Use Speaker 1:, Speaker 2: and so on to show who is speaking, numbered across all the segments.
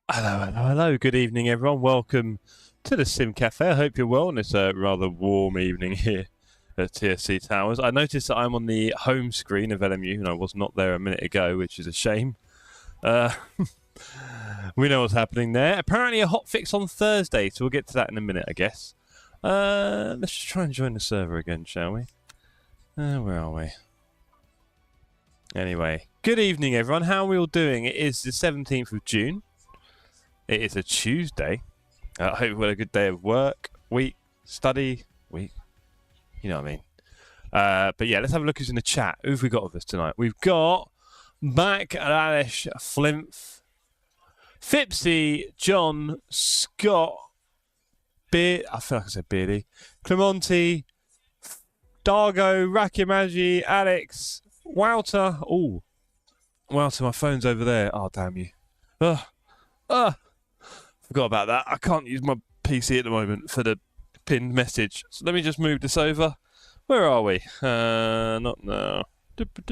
Speaker 1: Hello. Good evening, everyone. Welcome to the Sim Cafe. I hope you're well on this rather warm evening here at TSC Towers. I noticed that I'm on the home screen of LMU, and I was not there a minute ago, which is a shame. We know what's happening there. Apparently a hotfix on Thursday, so we'll get to that in a minute, I guess. Let's just try and join the server again, shall we? Where are we? Anyway, good evening, everyone. How are we all doing? It is the 17th of June. It is a Tuesday. I hope you've had a good day of work, week, study, week. You know what I mean. But yeah, let's have a look who's in the chat. Who have we got with us tonight? We've got Mac, Alish, Flimph, Fipsy, John, Scott, I feel like I said Beardy, Clemonti, Dargo, Rakimaji, Alex, Wouter. Oh, Wouter, my phone's over there. Oh, damn you. Forgot about that. I can't use my PC at the moment for the pinned message. So let me just move this over. Where are we? Not now. Pin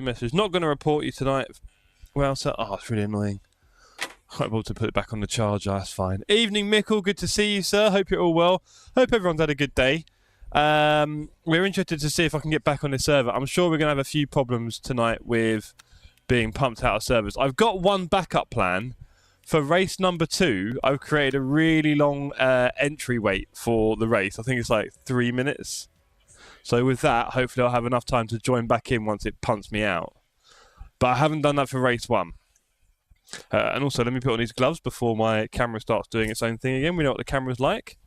Speaker 1: message. Not going to report you tonight. Well, so it's really annoying. I'm able to put it back on the charger. That's fine. Evening, Mickle. Good to see you, sir. Hope you're all well. Hope everyone's had a good day. We're interested to see if I can get back on this server. I'm sure we're going to have a few problems tonight with being pumped out of servers. I've got one backup plan. For race number 2, I've created a really long entry wait for the race. I think it's like 3 minutes. So with that, hopefully I'll have enough time to join back in once it punts me out. But I haven't done that for race 1. And also, let me put on these gloves before my camera starts doing its own thing again. We know what the camera's like.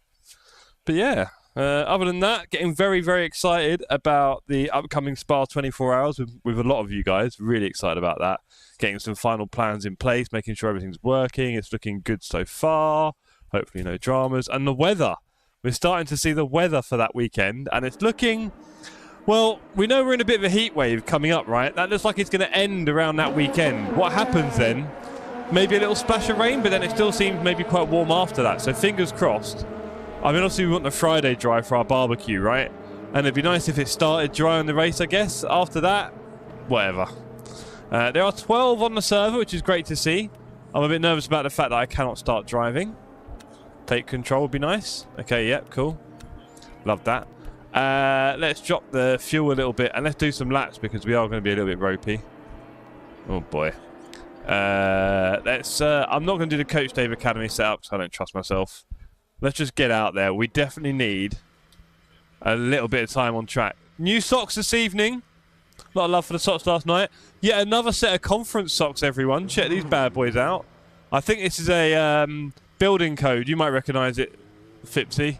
Speaker 1: But yeah, other than that, getting very, very excited about the upcoming Spa 24 hours with a lot of you guys. Really excited about that. Getting some final plans in place, making sure everything's working. It's looking good so far. Hopefully no dramas. And the weather. We're starting to see the weather for that weekend. And it's looking... Well, we know we're in a bit of a heat wave coming up, right? That looks like it's going to end around that weekend. What happens then? Maybe a little splash of rain, but then it still seems maybe quite warm after that. So fingers crossed. I mean, obviously we want the Friday dry for our barbecue, right? And it'd be nice if it started dry on the race, I guess. After that, whatever. There are 12 on the server, which is great to see. I'm a bit nervous about the fact that I cannot start driving. Take control would be nice. Okay, yep, cool. Love that. Let's drop the fuel a little bit and let's do some laps because we are going to be a little bit ropey. Oh boy. I'm not going to do the Coach Dave Academy setup because I don't trust myself. Let's just get out there. We definitely need a little bit of time on track. New socks this evening. A lot of love for the socks last night. Yet another set of conference socks, everyone. Check these bad boys out. I think this is a building code. You might recognise it, Fipsy.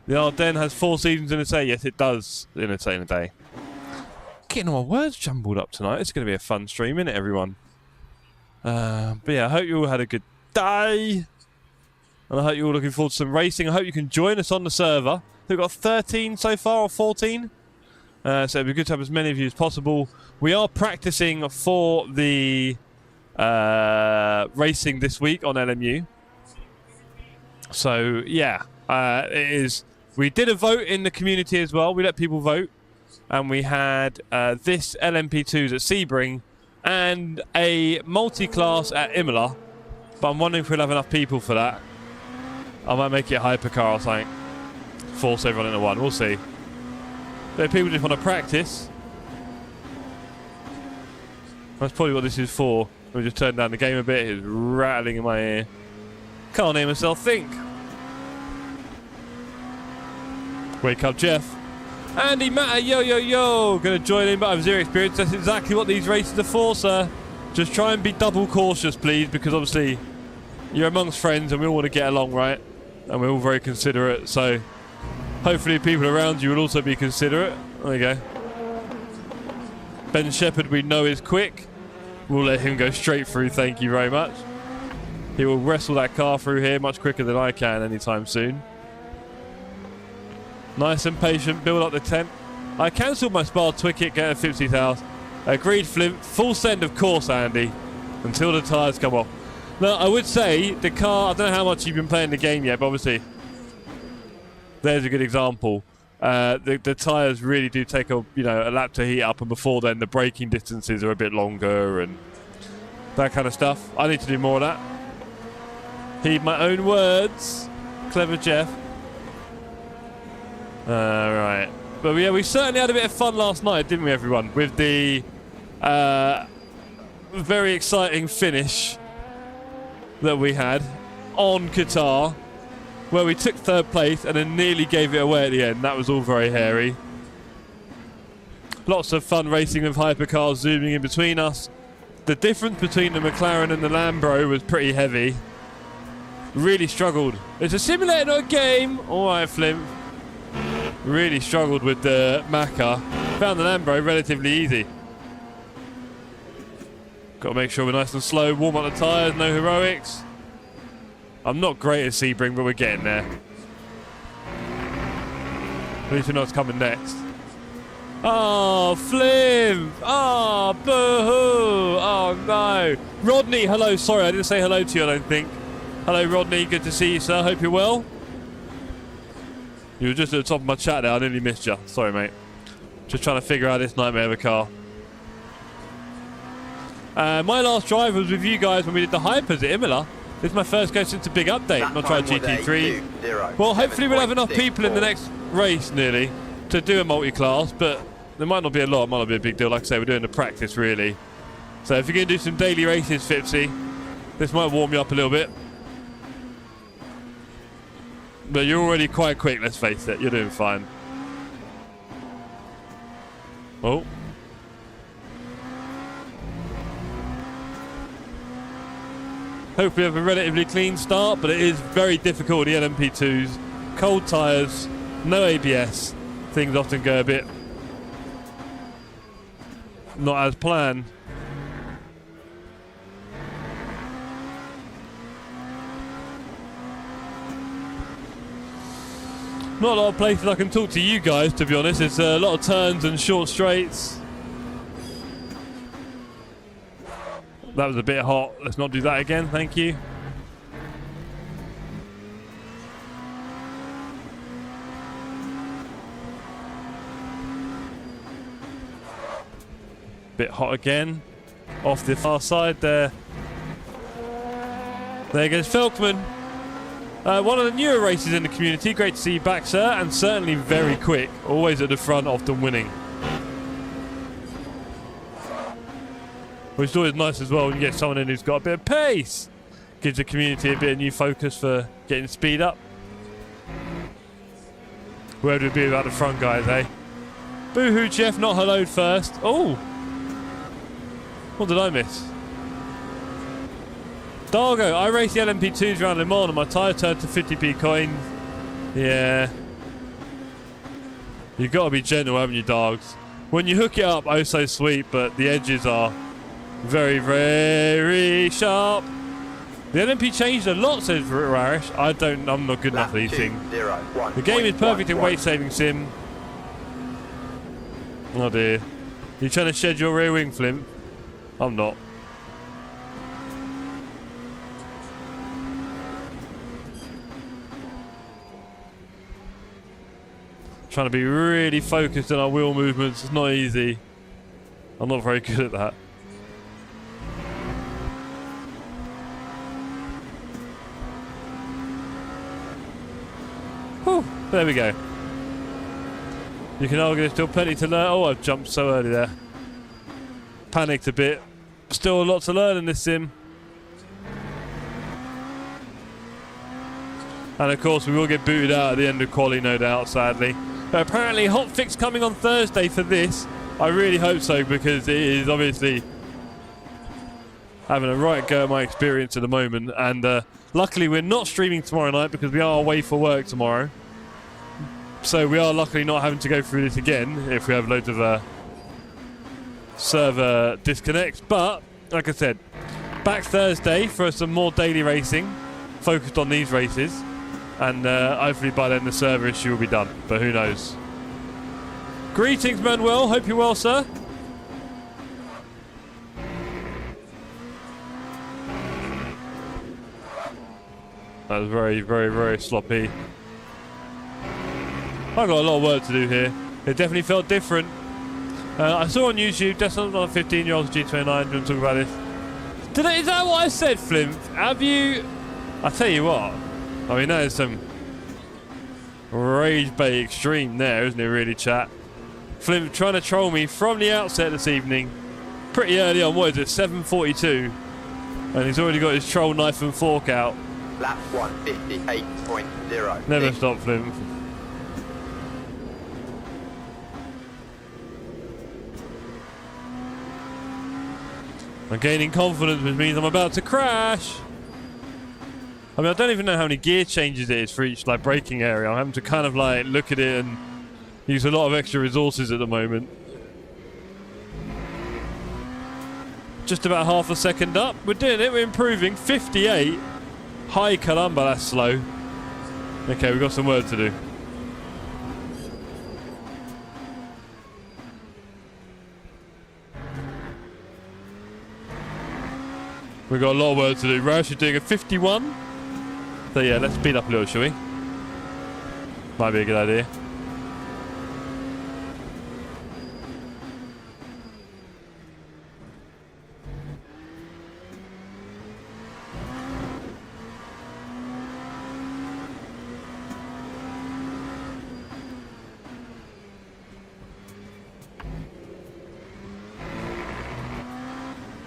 Speaker 1: The Ardennes has 4 seasons in a day. Yes, it does in a day. Getting all my words jumbled up tonight. It's going to be a fun stream, isn't it, everyone? But yeah, I hope you all had a good day. And I hope you're all looking forward to some racing. I hope you can join us on the server. We've got 13 so far, or 14. So it'd be good to have as many of you as possible. We are practicing for the racing this week on LMU. So, yeah, it is. We did a vote in the community as well. We let people vote. And we had this LMP2s at Sebring and a multi-class at Imola. But I'm wondering if we'll have enough people for that. I might make it a hypercar or something. Force everyone into one. We'll see. But if people just want to practice, that's probably what this is for. We just turned down the game a bit. It's rattling in my ear. Can't hear myself think. Wake up, Jeff. Andy Matter, yo. Gonna join in, but I have zero experience. That's exactly what these races are for, sir. Just try and be double cautious, please, because obviously you're amongst friends and we all want to get along, right? And we're all very considerate, so hopefully people around you will also be considerate. There you go. Ben Shepherd, we know, is quick. We'll let him go straight through, thank you very much. He will wrestle that car through here much quicker than I can anytime soon. Nice and patient, build up the tent. I cancelled my Spa Twicket, get a 50,000. Agreed, Flint. Full send, of course, Andy, until the tyres come off. Now, I would say the car, I don't know how much you've been playing the game yet, but obviously there's a good example. The tyres really do take a lap to heat up, and before then the braking distances are a bit longer and that kind of stuff. I need to do more of that. Heed my own words, clever Jeff. Right, but yeah, we certainly had a bit of fun last night, didn't we, everyone? With the very exciting finish that we had on Qatar, where we took 3rd place and then nearly gave it away at the end. That was all very hairy. Lots of fun racing with hypercars zooming in between us. The difference between the McLaren and the Lambro was pretty heavy. Really struggled. It's a simulator, not a game. All right, Flim. Really struggled with the Macca. Found the Lambro relatively easy. Got to make sure we're nice and slow. Warm up the tyres, no heroics. I'm not great at Sebring, but we're getting there. At least we know what's coming next. Oh, Flim! Oh, boo-hoo! Oh, no. Rodney, hello. Sorry, I didn't say hello to you, I don't think. Hello, Rodney. Good to see you, sir. Hope you're well. You were just at the top of my chat there. I nearly missed you. Sorry, mate. Just trying to figure out this nightmare of a car. My last drive was with you guys when we did the Hypers at Imola. This is my first go since a big update. Not tried GT3. Well, hopefully we'll have enough people in the next race, nearly, to do a multi-class, but there might not be a lot. It might not be a big deal. Like I say, we're doing the practice, really. So if you're going to do some daily races, Fipsy, this might warm you up a little bit. But you're already quite quick, let's face it. You're doing fine. Oh. Hope we have a relatively clean start, but it is very difficult with the LMP2s. Cold tyres, no ABS. Things often go a bit not as planned. Not a lot of places I can talk to you guys, to be honest. It's a lot of turns and short straights. That was a bit hot. Let's not do that again, thank you. Bit hot again. Off the far side there. There goes Felkman. One of the newer races in the community. Great to see you back, sir. And certainly very quick. Always at the front, often winning. Which is always nice as well when you get someone in who's got a bit of pace. Gives the community a bit of new focus for getting speed up. Where would we be without the front guys, eh? Boo-hoo, Jeff, not helloed first. Oh! What did I miss? Dargo, I raced the LMP2s around Le Mans and my tyre turned to 50p coins. Yeah. You've got to be gentle, haven't you, Dargs? When you hook it up, oh so sweet, but the edges are very, very sharp. The LMP changed a lot, says Rarish. I'm not good enough for these things. The game is perfect in weight saving sim. Oh dear. You trying to shed your rear wing, Flim? I'm not. Trying to be really focused on our wheel movements. It's not easy. I'm not very good at that. Whew, there we go. You can argue there's still plenty to learn. Oh, I've jumped so early there. Panicked a bit. Still a lot to learn in this sim. And of course we will get booted out at the end of quali, no doubt, sadly. But apparently hotfix coming on Thursday for this. I really hope so, because it is obviously having a right go at my experience at the moment. And luckily we're not streaming tomorrow night because we are away for work tomorrow. So we are luckily not having to go through this again if we have loads of server disconnects. But like I said, back Thursday for some more daily racing focused on these races. And hopefully by then the server issue will be done, but who knows. Greetings, Manuel. Hope you're well, sir. That was very, very, very sloppy. I've got a lot of work to do here. It definitely felt different. I saw on YouTube, that's not a 15-year-old G29. Do you want to talk about this? Is that what I said, Flimp? Have you... I tell you what. I mean, that is some rage bait extreme there, isn't it, really, chat? Flimp trying to troll me from the outset this evening. Pretty early on, what is it, 7:42? And he's already got his troll knife and fork out.
Speaker 2: Lap 158.0.
Speaker 1: Never stop, Flimp. I'm gaining confidence, which means I'm about to crash. I mean, I don't even know how many gear changes it is for each like braking area. I'm having to kind of like look at it and use a lot of extra resources at the moment. Just about half a second up. We're doing it. We're improving. 58. High caramba, that's slow. Okay, we've got some work to do. We've got a lot of work to do. Roush is doing a 51. So yeah, let's speed up a little, shall we? Might be a good idea.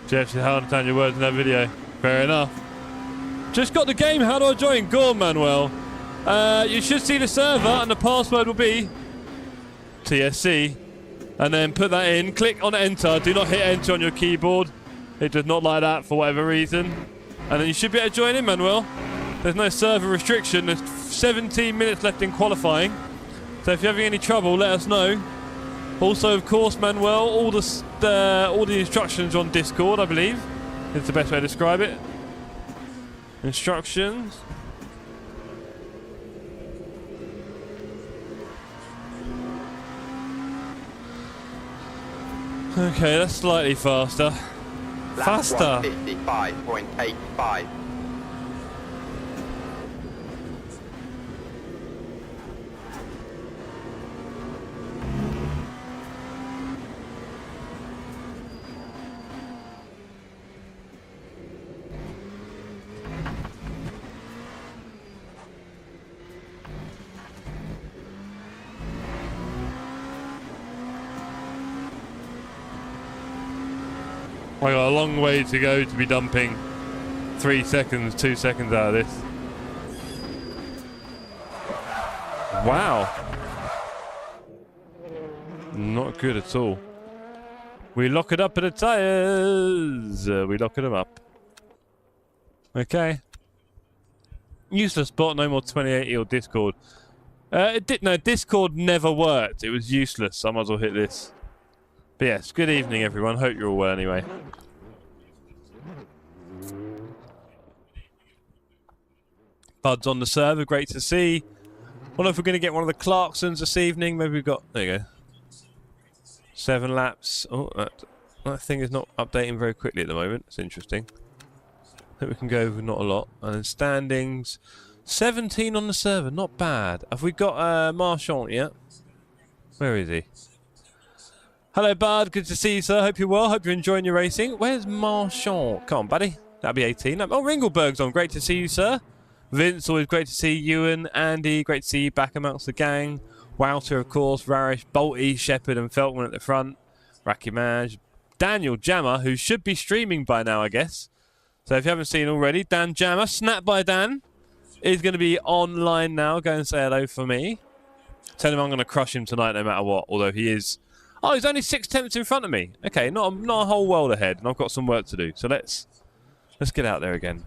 Speaker 1: Jeff, how to understand your words in that video. Fair enough. Just got the game. How do I join? Go on, Manuel. You should see the server, and the password will be TSC. And then put that in. Click on enter. Do not hit enter on your keyboard. It does not like that for whatever reason. And then you should be able to join in, Manuel. There's no server restriction. There's 17 minutes left in qualifying. So if you're having any trouble, let us know. Also, of course, Manuel, all the instructions on Discord, I believe, is the best way to describe it. Instructions. Okay, that's slightly faster. Faster.
Speaker 2: 155.85.
Speaker 1: I got a long way to go to be dumping 3 seconds, 2 seconds out of this. Wow. Not good at all. We lock it up at the tyres. We locking them up. Okay. Useless bot, no more 2080 or Discord. No, Discord never worked. It was useless. I might as well hit this. But yes, good evening everyone. Hope you're all well anyway. Bud's on the server, great to see. Wonder if we're going to get one of the Clarksons this evening. Maybe we've got, there you go. 7 laps. Oh, that thing is not updating very quickly at the moment. It's interesting. I think we can go over not a lot. And then standings. 17 on the server, not bad. Have we got Marchand yet? Where is he? Hello, Bud. Good to see you, sir. Hope you're well. Hope you're enjoying your racing. Where's Marchand? Come on, buddy. That'll be 18. Oh, Ringleberg's on. Great to see you, sir. Vince, always great to see you. Ewan, Andy, great to see you back amongst the gang. Wouter, of course. Rarish, Bolty, Shepherd, and Felkman at the front. Racky Maj. Daniel Jammer, who should be streaming by now, I guess. So if you haven't seen already, Dan Jammer, Snap by Dan, is going to be online now. Go and say hello for me. Tell him I'm going to crush him tonight no matter what, although he is... Oh, he's only 6 tenths in front of me. Okay, not a whole world ahead, and I've got some work to do. So let's get out there again.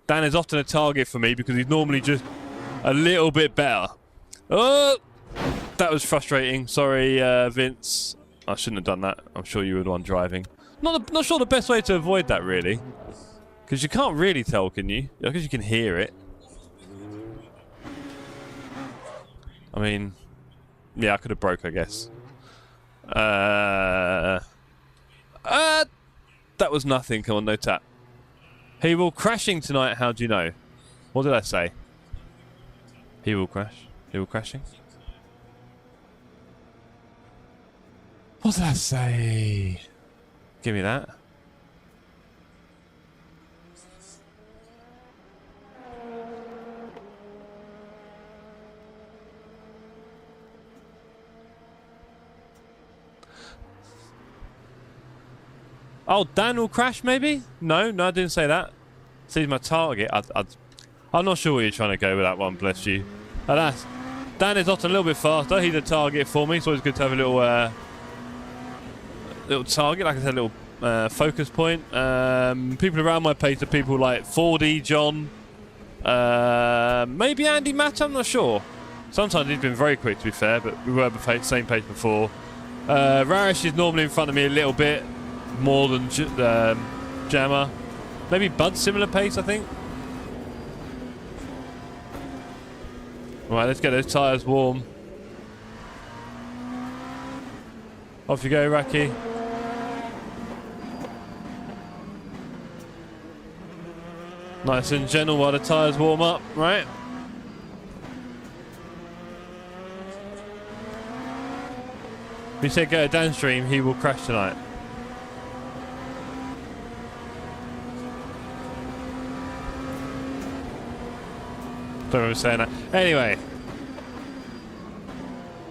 Speaker 1: Dan is often a target for me because he's normally just a little bit better. Oh, that was frustrating. Sorry, Vince. I shouldn't have done that. I'm sure you were the one driving. Not sure the best way to avoid that, really. Because you can't really tell, can you? Because you can hear it. I mean, yeah, I could have broke, I guess. That was nothing. Come on, no tap. He will crashing tonight. How do you know? What did I say? He will crash. He will crashing. What's that say? Give me that. Oh, Dan will crash maybe? No, I didn't say that. See my target. I'm not sure where you're trying to go with that one, bless you. Alas, Dan is often a little bit faster. He's a target for me. It's always good to have a little target, like I said, a little focus point. People around my pace are people like 4D John, maybe Andy Matt, I'm not sure. Sometimes he's been very quick, to be fair, but we were at the same pace before. Rarish is normally in front of me a little bit more than Jammer. Maybe Bud's similar pace, I think. Right, let's get those tyres warm. Off you go, Raki. Nice and gentle while the tyres warm up, right? If you said go downstream, he will crash tonight. Don't remember saying that. Anyway.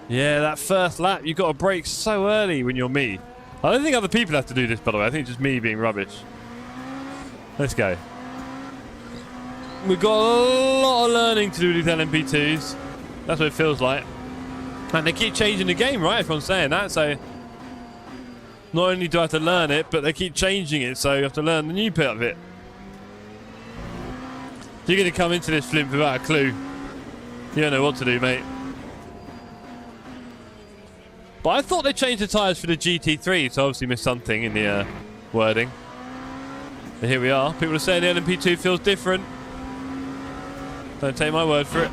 Speaker 1: Yeah, that first lap, you've got to brake so early when you're me. I don't think other people have to do this, by the way. I think it's just me being rubbish. Let's go. We've got a lot of learning to do with these LMP2s. That's what it feels like. And they keep changing the game, right? If I'm saying that. So, not only do I have to learn it, but they keep changing it. So, you have to learn the new bit of it. You're going to come into this flimp without a clue. You don't know what to do, mate. But I thought they changed the tyres for the GT3, so I obviously missed something in the wording. But here we are. People are saying the LMP2 feels different. Don't take my word for it.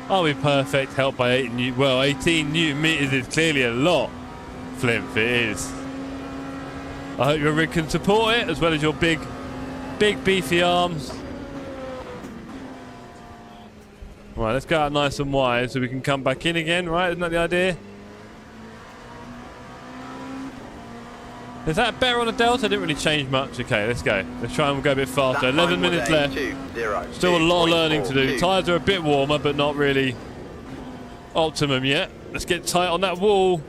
Speaker 1: Are we perfect? Helped by 18 Newton meters is clearly a lot. Flimp, it is. I hope your rig can support it as well as your big beefy arms. Right, let's go out nice and wide so we can come back in again, right? Isn't that the idea? Is that better on the Delta? Didn't really change much. Okay, let's go. Let's try and go a bit faster. 11 minutes left. Still a lot of learning to do. Tyres are a bit warmer, but not really optimum yet. Let's get tight on that wall.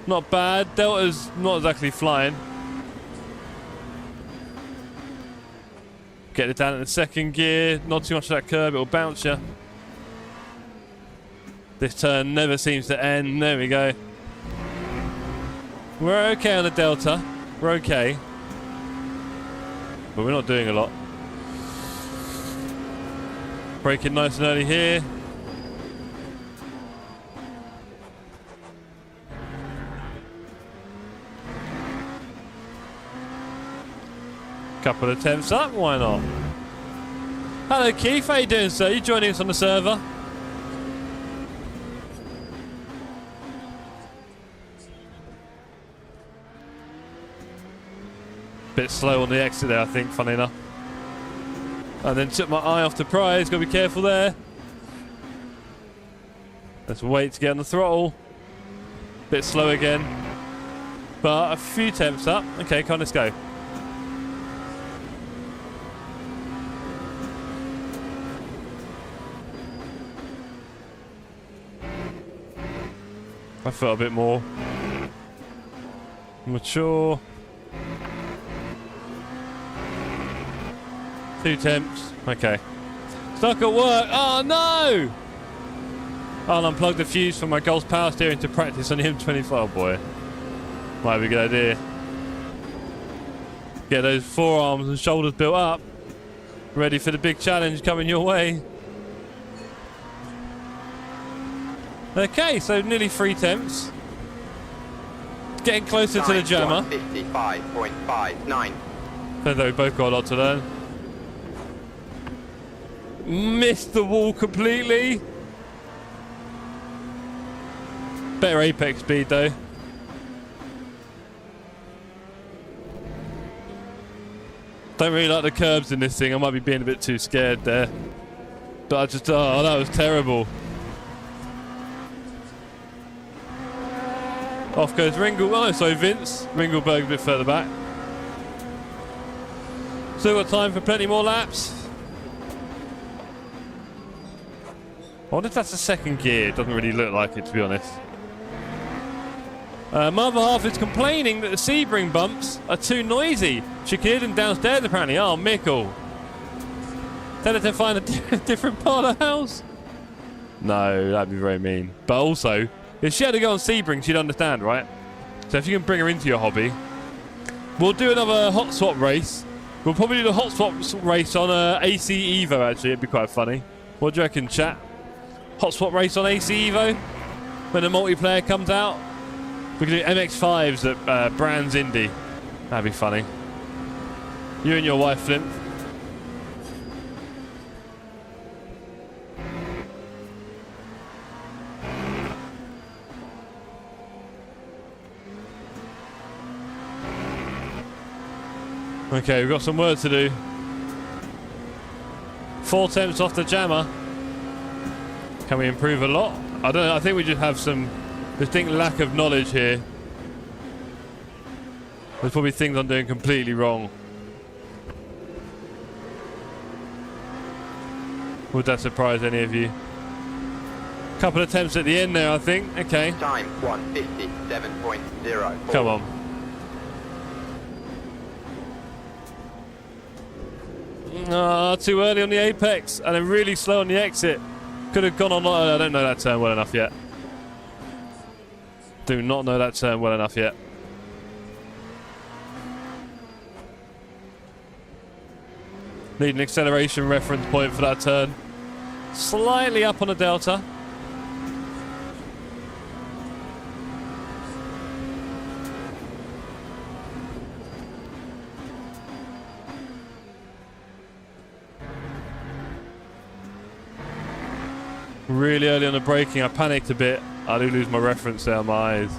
Speaker 1: Not bad. Delta's not exactly flying. Get it down in the second gear. Not too much of that curb. It'll bounce you. This turn never seems to end. There we go. We're okay on the Delta. We're okay. But we're not doing a lot. Braking nice and early here. Couple of attempts up, why not? Hello Keith, how you doing sir? You joining us on the server? Bit slow on the exit there, I think, funny enough. And then took my eye off the prize, gotta be careful there. Let's wait to get on the throttle. Bit slow again. But a few attempts up. Okay, come on, let's go. I felt a bit more mature. 2 attempts. Okay. Stuck at work. Oh no! I'll unplug the fuse from my Golf's power steering to practice on the M25. Oh boy. Might be a good idea. Get those forearms and shoulders built up. Ready for the big challenge coming your way. Okay, so nearly 3 attempts. Getting closer to the jammer.
Speaker 2: 55.59.
Speaker 1: So we both got a lot to learn. Missed the wall completely. Better apex speed though. Don't really like the curbs in this thing. I might be being a bit too scared there. But I just, oh, that was terrible. Off goes Ringel. Oh, sorry, Vince. Ringelberg a bit further back. Still got time for plenty more laps. I wonder if that's the second gear. It doesn't really look like it, to be honest. My other half is complaining that the Sebring bumps are too noisy. She could hear them downstairs, apparently. Oh, Mickle. Tell her to find a different part of the house. No, that'd be very mean. But also, if she had to go on Sebring, she'd understand, right? So if you can bring her into your hobby, we'll do another hot swap race. We'll probably do the hot swap race on AC Evo, actually. It'd be quite funny. What do you reckon, chat? Hot swap race on AC Evo? When the multiplayer comes out? We can do MX-5s at Brands Indy. That'd be funny. You and your wife, Flint. Okay, we've got some work to do. 4 attempts off the jammer. Can we improve a lot? I don't know. I think we just have some distinct lack of knowledge here. There's probably things I'm doing completely wrong. Would that surprise any of you? Couple of attempts at the end there, I think. Okay.
Speaker 2: Time 1:57.04.
Speaker 1: Come on. Too early on the apex and then really slow on the exit. Could have gone on. I don't know that turn well enough yet. Do not know that turn well enough yet. Need an acceleration reference point for that turn. Slightly up on the delta. Really early on the braking, I panicked a bit. I do lose my reference there on my eyes.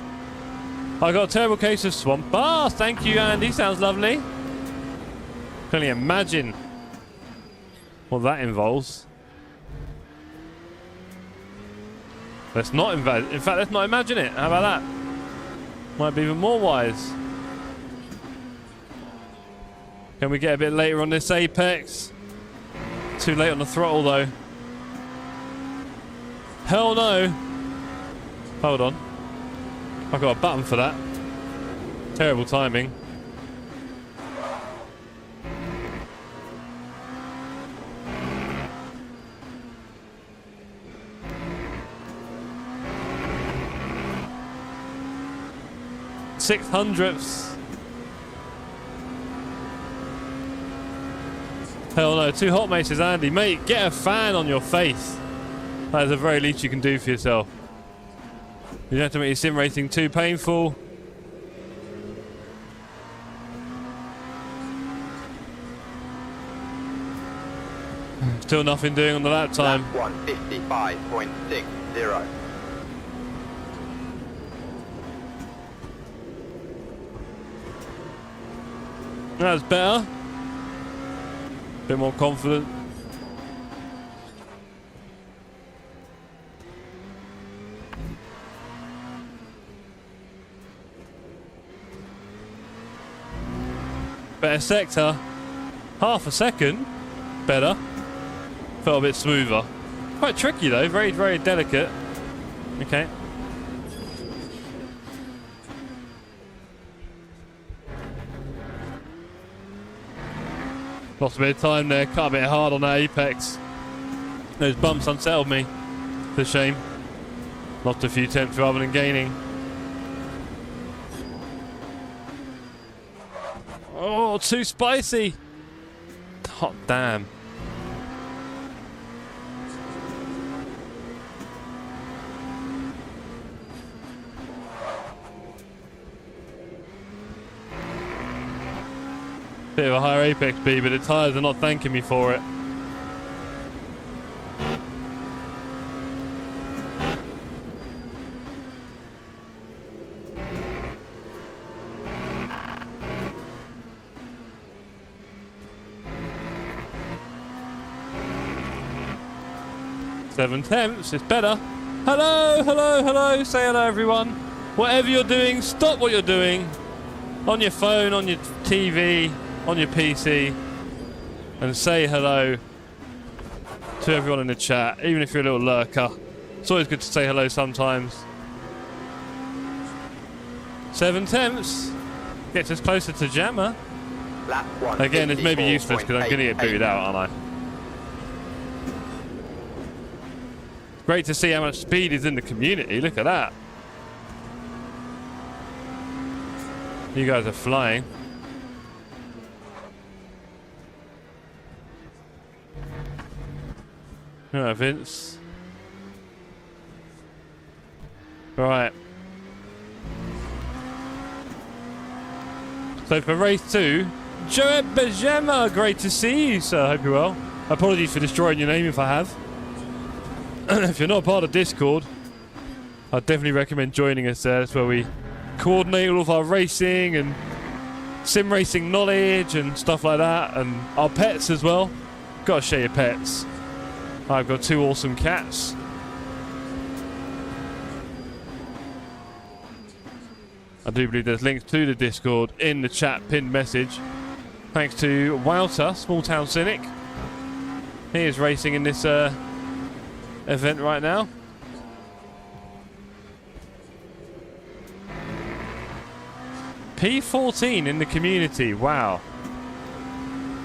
Speaker 1: I got a terrible case of swamp. Ah, thank you, Andy. Sounds lovely. Can only imagine what that involves. Let's not in fact, let's not imagine it. How about that? Might be even more wise. Can we get a bit later on this apex? Too late on the throttle, though. Hell no. Hold on. I've got a button for that. Terrible timing. Six hundredths. Hell no. 2 hot mates, Andy. Mate, get a fan on your face. That is the very least you can do for yourself. You don't have to make your sim racing too painful. Still nothing doing on the lap time.
Speaker 2: 1:55.60.
Speaker 1: That's better. Bit more confident. Better sector. Half a second. Better. Felt a bit smoother. Quite tricky though. Very, very delicate. Okay. Lost a bit of time there. Cut a bit hard on that apex. Those bumps unsettled me. It's a shame. Lost a few attempts rather than gaining. Oh, too spicy. Hot damn. Bit of a higher apex speed, but the tyres are not thanking me for it. 7/10. It's better. Hello, hello, hello. Say hello, everyone. Whatever you're doing, stop what you're doing. On your phone, on your TV, on your PC. And say hello to everyone in the chat, even if you're a little lurker. It's always good to say hello sometimes. 7/10. Gets us closer to Jammer. Again, it's maybe useless because I'm going to get booted out, aren't I? Great to see how much speed is in the community. Look at that. You guys are flying. All right, Vince. All right. So for race 2, Joe Bejema, great to see you, sir. Hope you're well. Apologies for destroying your name if I have. If you're not part of Discord, I'd definitely recommend joining us there. That's where we coordinate all of our racing and sim racing knowledge and stuff like that, and our pets as well. Gotta share your pets. I've got 2 awesome cats. I do believe there's links to the Discord in the chat pinned message. Thanks to Wouter, Small Town Cynic. He is racing in this event right now. P14 in the community. Wow.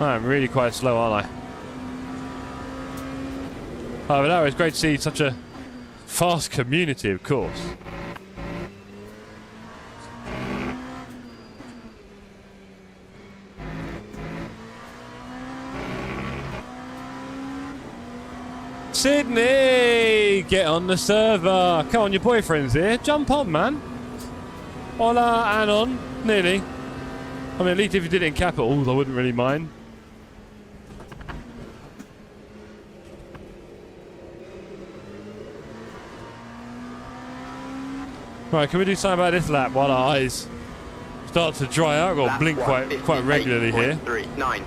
Speaker 1: I'm really quite slow, aren't I? Oh, but no, it's great to see such a fast community, of course. Sydney! Get on the server. Come on, your boyfriend's here. Jump on, man. Hola, Anon. Nearly. I mean, at least if you did it in capitals, I wouldn't really mind. Right, can we do something about this lap while our eyes start to dry out? I've got to blink quite regularly here.
Speaker 2: 39.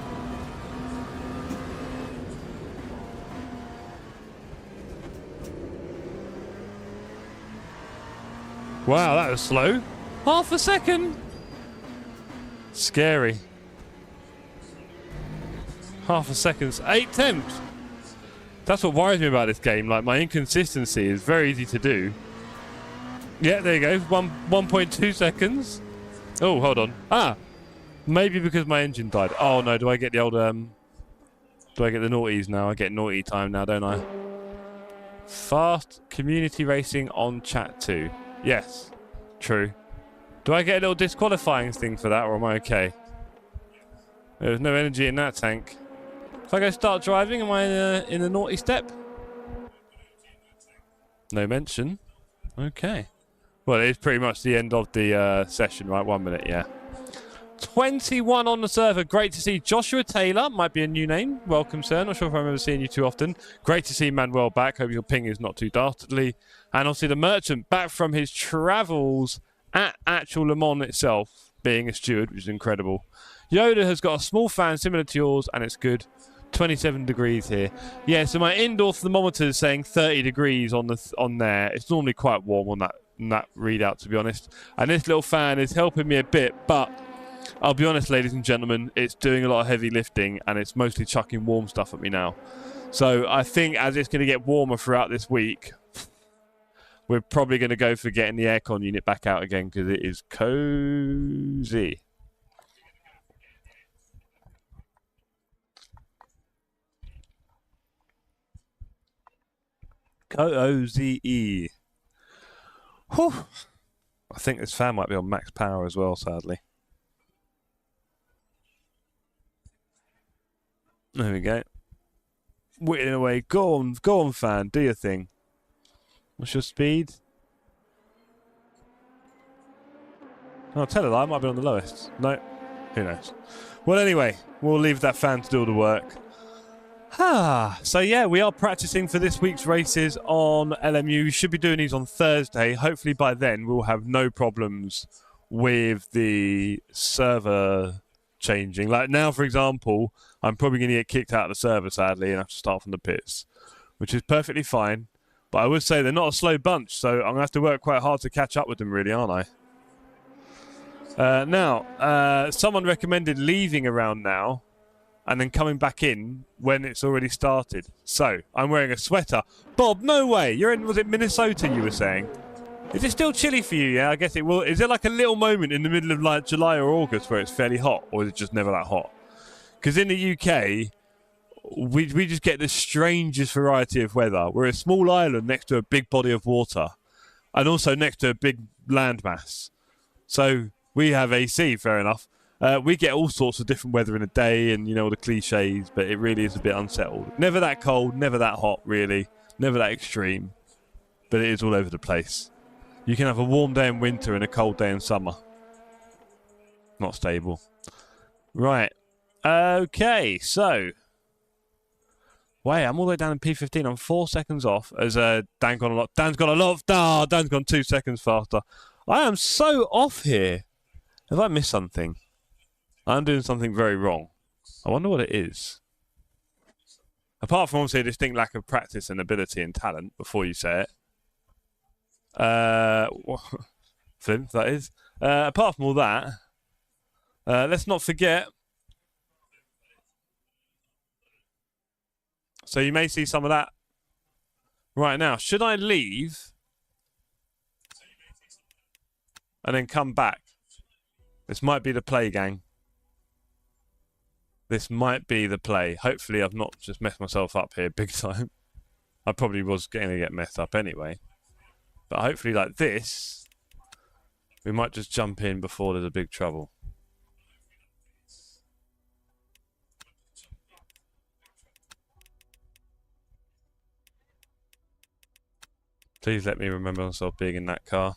Speaker 1: Wow, that was slow. Half a second. Scary. Half a second. 8/10. That's what worries me about this game. Like, my inconsistency is very easy to do. Yeah, there you go. 1.2 seconds. Oh, hold on. Ah, maybe because my engine died. Oh no, do I get the old do I get the naughties now? I get naughty time now, don't I? Fast community racing on chat 2. Yes, true. Do I get a little disqualifying thing for that, or am I okay? There's no energy in that tank. If I go start driving, am I in the naughty step? No mention. Okay. Well, it's pretty much the end of the session, right? 1 minute, yeah. 21 on the server. Great to see Joshua Taylor. Might be a new name. Welcome, sir. Not sure if I remember seeing you too often. Great to see Manuel back. Hope your ping is not too dastardly. And obviously the merchant back from his travels at actual Le Mans itself, being a steward, which is incredible. Yoda has got a small fan similar to yours, and it's good. 27 degrees here. Yeah, so my indoor thermometer is saying 30 degrees on there. It's normally quite warm on that readout, to be honest. And this little fan is helping me a bit, but I'll be honest, ladies and gentlemen, it's doing a lot of heavy lifting, and it's mostly chucking warm stuff at me now. So I think as it's going to get warmer throughout this week, we're probably going to go for getting the aircon unit back out again, because it is cozy. Cozy. Whew. I think this fan might be on max power as well, sadly. There we go. Whittling away. Go on, fan. Do your thing. What's your speed? Oh, tell a lie. I might be on the lowest. No. Who knows? Well, anyway, we'll leave that fan to do all the work. So yeah, we are practicing for this week's races on LMU. We should be doing these on Thursday. Hopefully by then we'll have no problems with the server changing. Like now, for example, I'm probably going to get kicked out of the server, sadly, and have to start from the pits, which is perfectly fine. But I would say they're not a slow bunch, so I'm going to have to work quite hard to catch up with them, really, aren't I? Now, someone recommended leaving around now and then coming back in when it's already started. So, I'm wearing a sweater. Bob, no way! You're in, was it Minnesota you were saying? Is it still chilly for you? Yeah, I guess it will. Is there like a little moment in the middle of like July or August where it's fairly hot, or is it just never that hot? Because in the UK, we just get the strangest variety of weather. We're a small island next to a big body of water and also next to a big landmass. So we have AC, fair enough. We get all sorts of different weather in a day and, you know, all the cliches, but it really is a bit unsettled. Never that cold, never that hot, really. Never that extreme. But it is all over the place. You can have a warm day in winter and a cold day in summer. Not stable. Right. Okay, so... Wait, I'm all the way down in P15. I'm 4 seconds off as Dan gone a lot. Dan's got a lot. Dan's gone 2 seconds faster. I am so off here. Have I missed something? I'm doing something very wrong. I wonder what it is. Apart from obviously a distinct lack of practice and ability and talent, before you say it. Flint, that is. Apart from all that, let's not forget. So you may see some of that right now. Should I leave and then come back? This might be the play, gang. This might be the play. Hopefully I've not just messed myself up here big time. I probably was going to get messed up anyway. But hopefully like this, we might just jump in before there's a big trouble. Please let me remember myself being in that car.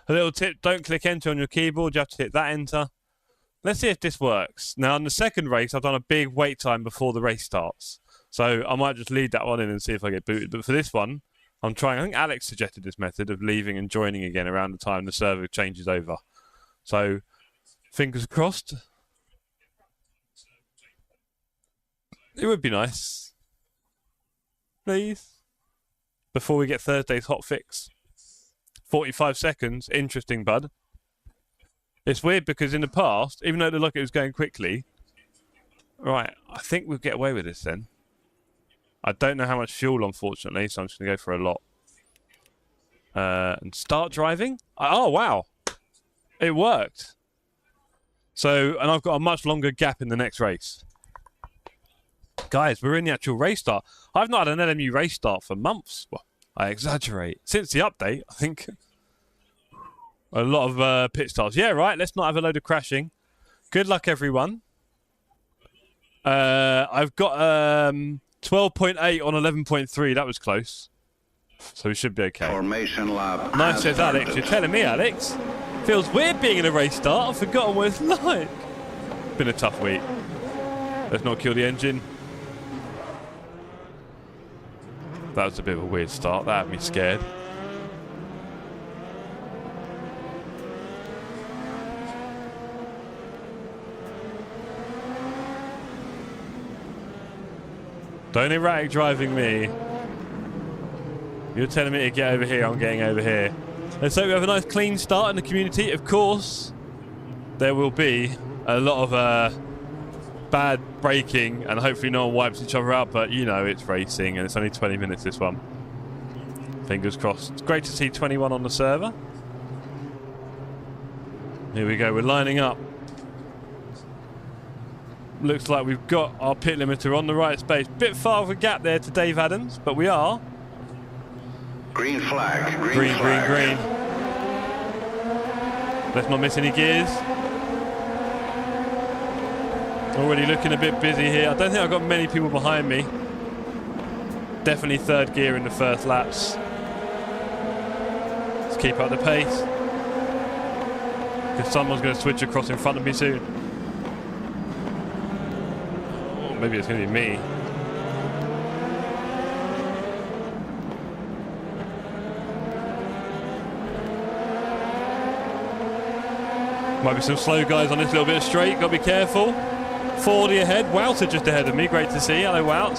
Speaker 1: A little tip, don't click enter on your keyboard, you have to hit that enter. Let's see if this works. Now, in the second race, I've done a big wait time before the race starts. So I might just lead that one in and see if I get booted. But for this one, I'm trying, I think Alex suggested this method of leaving and joining again around the time the server changes over. So, fingers crossed. It would be nice. Please. Before we get Thursday's hot fix. 45 seconds. Interesting, bud. It's weird because in the past, even though it looked like it was going quickly... Right, I think we'll get away with this then. I don't know how much fuel, unfortunately, so I'm just going to go for a lot. And start driving? Oh, wow. It worked. So, and I've got a much longer gap in the next race. Guys, we're in the actual race start. I've not had an LMU race start for months. Well, I exaggerate. Since the update, I think. A lot of pit stops. Yeah, right. Let's not have a load of crashing. Good luck, everyone. I've got 12.8 on 11.3. That was close. So we should be okay.
Speaker 2: Formation lab.
Speaker 1: Nice, says Alex. You're telling me, Alex. Feels weird being in a race start. I've forgotten what it's like. Been a tough week. Let's not kill the engine. That was a bit of a weird start. That had me scared. Don't erratic driving me. You're telling me to get over here, I'm getting over here. And so we have a nice clean start in the community. Of course, there will be a lot of bad braking and hopefully no one wipes each other out, but you know it's racing and it's only 20 minutes this one. Fingers crossed. It's great to see 21 on the server. Here we go, we're lining up. Looks like we've got our pit limiter on the right space. Bit far of a gap there to Dave Adams, but we are.
Speaker 2: Green flag.
Speaker 1: Green, green, green. Let's not miss any gears. Already looking a bit busy here. I don't think I've got many people behind me. Definitely third gear in the first laps. Let's keep up the pace. Because someone's going to switch across in front of me soon. Or maybe it's going to be me. Might be some slow guys on this little bit of straight. Got to be careful. 40 ahead. Wouter just ahead of me. Great to see. Hello, Wout.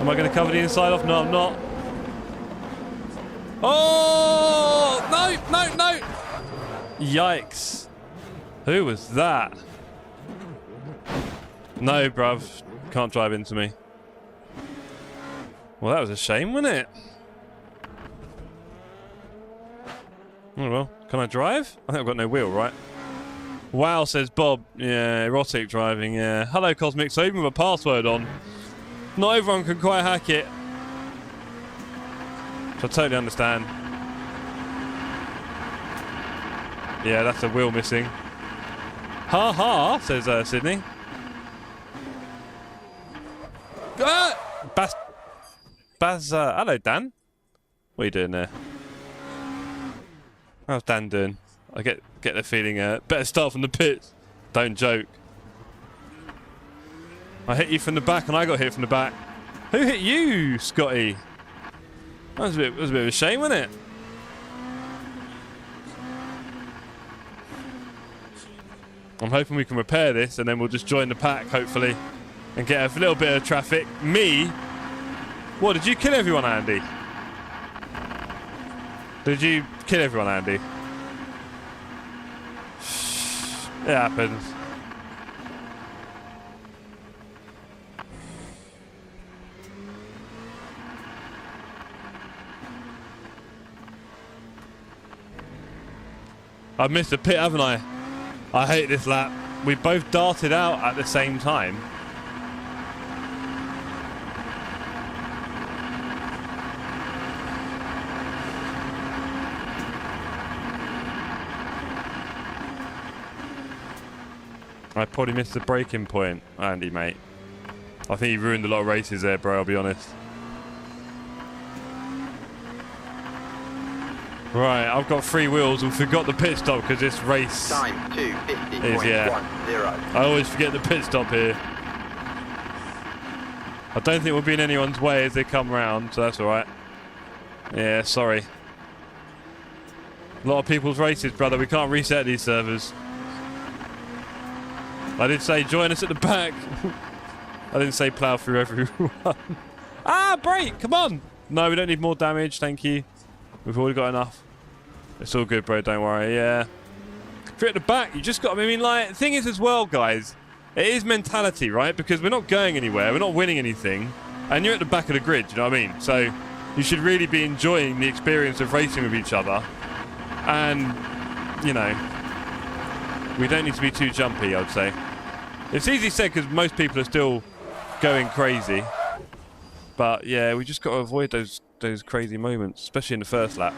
Speaker 1: Am I going to cover the inside off? No, I'm not. Oh! No! Yikes. Who was that? No, bruv. Can't drive into me. Well, that was a shame, wasn't it? Oh, well. Can I drive? I think I've got no wheel, right? Wow, says Bob. Yeah, erotic driving, yeah. Hello, Cosmic. So even with a password on, not everyone can quite hack it. Which I totally understand. Yeah, that's a wheel missing. Ha ha, says Sydney. Hello, Dan. What are you doing there? How's Dan doing? I get the feeling better start from the pits. Don't joke. I hit you from the back and I got hit from the back. Who hit you, Scotty? That was a bit of a shame, wasn't it? I'm hoping we can repair this and then we'll just join the pack, hopefully, and get a little bit of traffic. Me? What, did you kill everyone, Andy? Did you kill everyone, Andy? It happens. I've missed a pit, haven't I? I hate this lap. We both darted out at the same time. I probably missed the braking point, Andy, mate. I think you ruined a lot of races there, bro, I'll be honest. Right, I've got 3 wheels and forgot the pit stop because this race
Speaker 2: Time 2:50.10.
Speaker 1: I always forget the pit stop here. I don't think we'll be in anyone's way as they come round, so that's alright. Yeah, sorry. A lot of people's races, brother. We can't reset these servers. I did say join us at the back. I didn't say plough through everyone. Ah, brake! Come on! No, we don't need more damage, thank you. We've already got enough. It's all good, bro, don't worry, yeah. If you're at the back, you just got... I mean, like, the thing is as well, guys, it is mentality, right? Because we're not going anywhere, we're not winning anything, and you're at the back of the grid, you know what I mean? So, you should really be enjoying the experience of racing with each other. And, you know, we don't need to be too jumpy, I'd say. It's easy said because most people are still going crazy. But, yeah, we just got to avoid those crazy moments, especially in the first lap.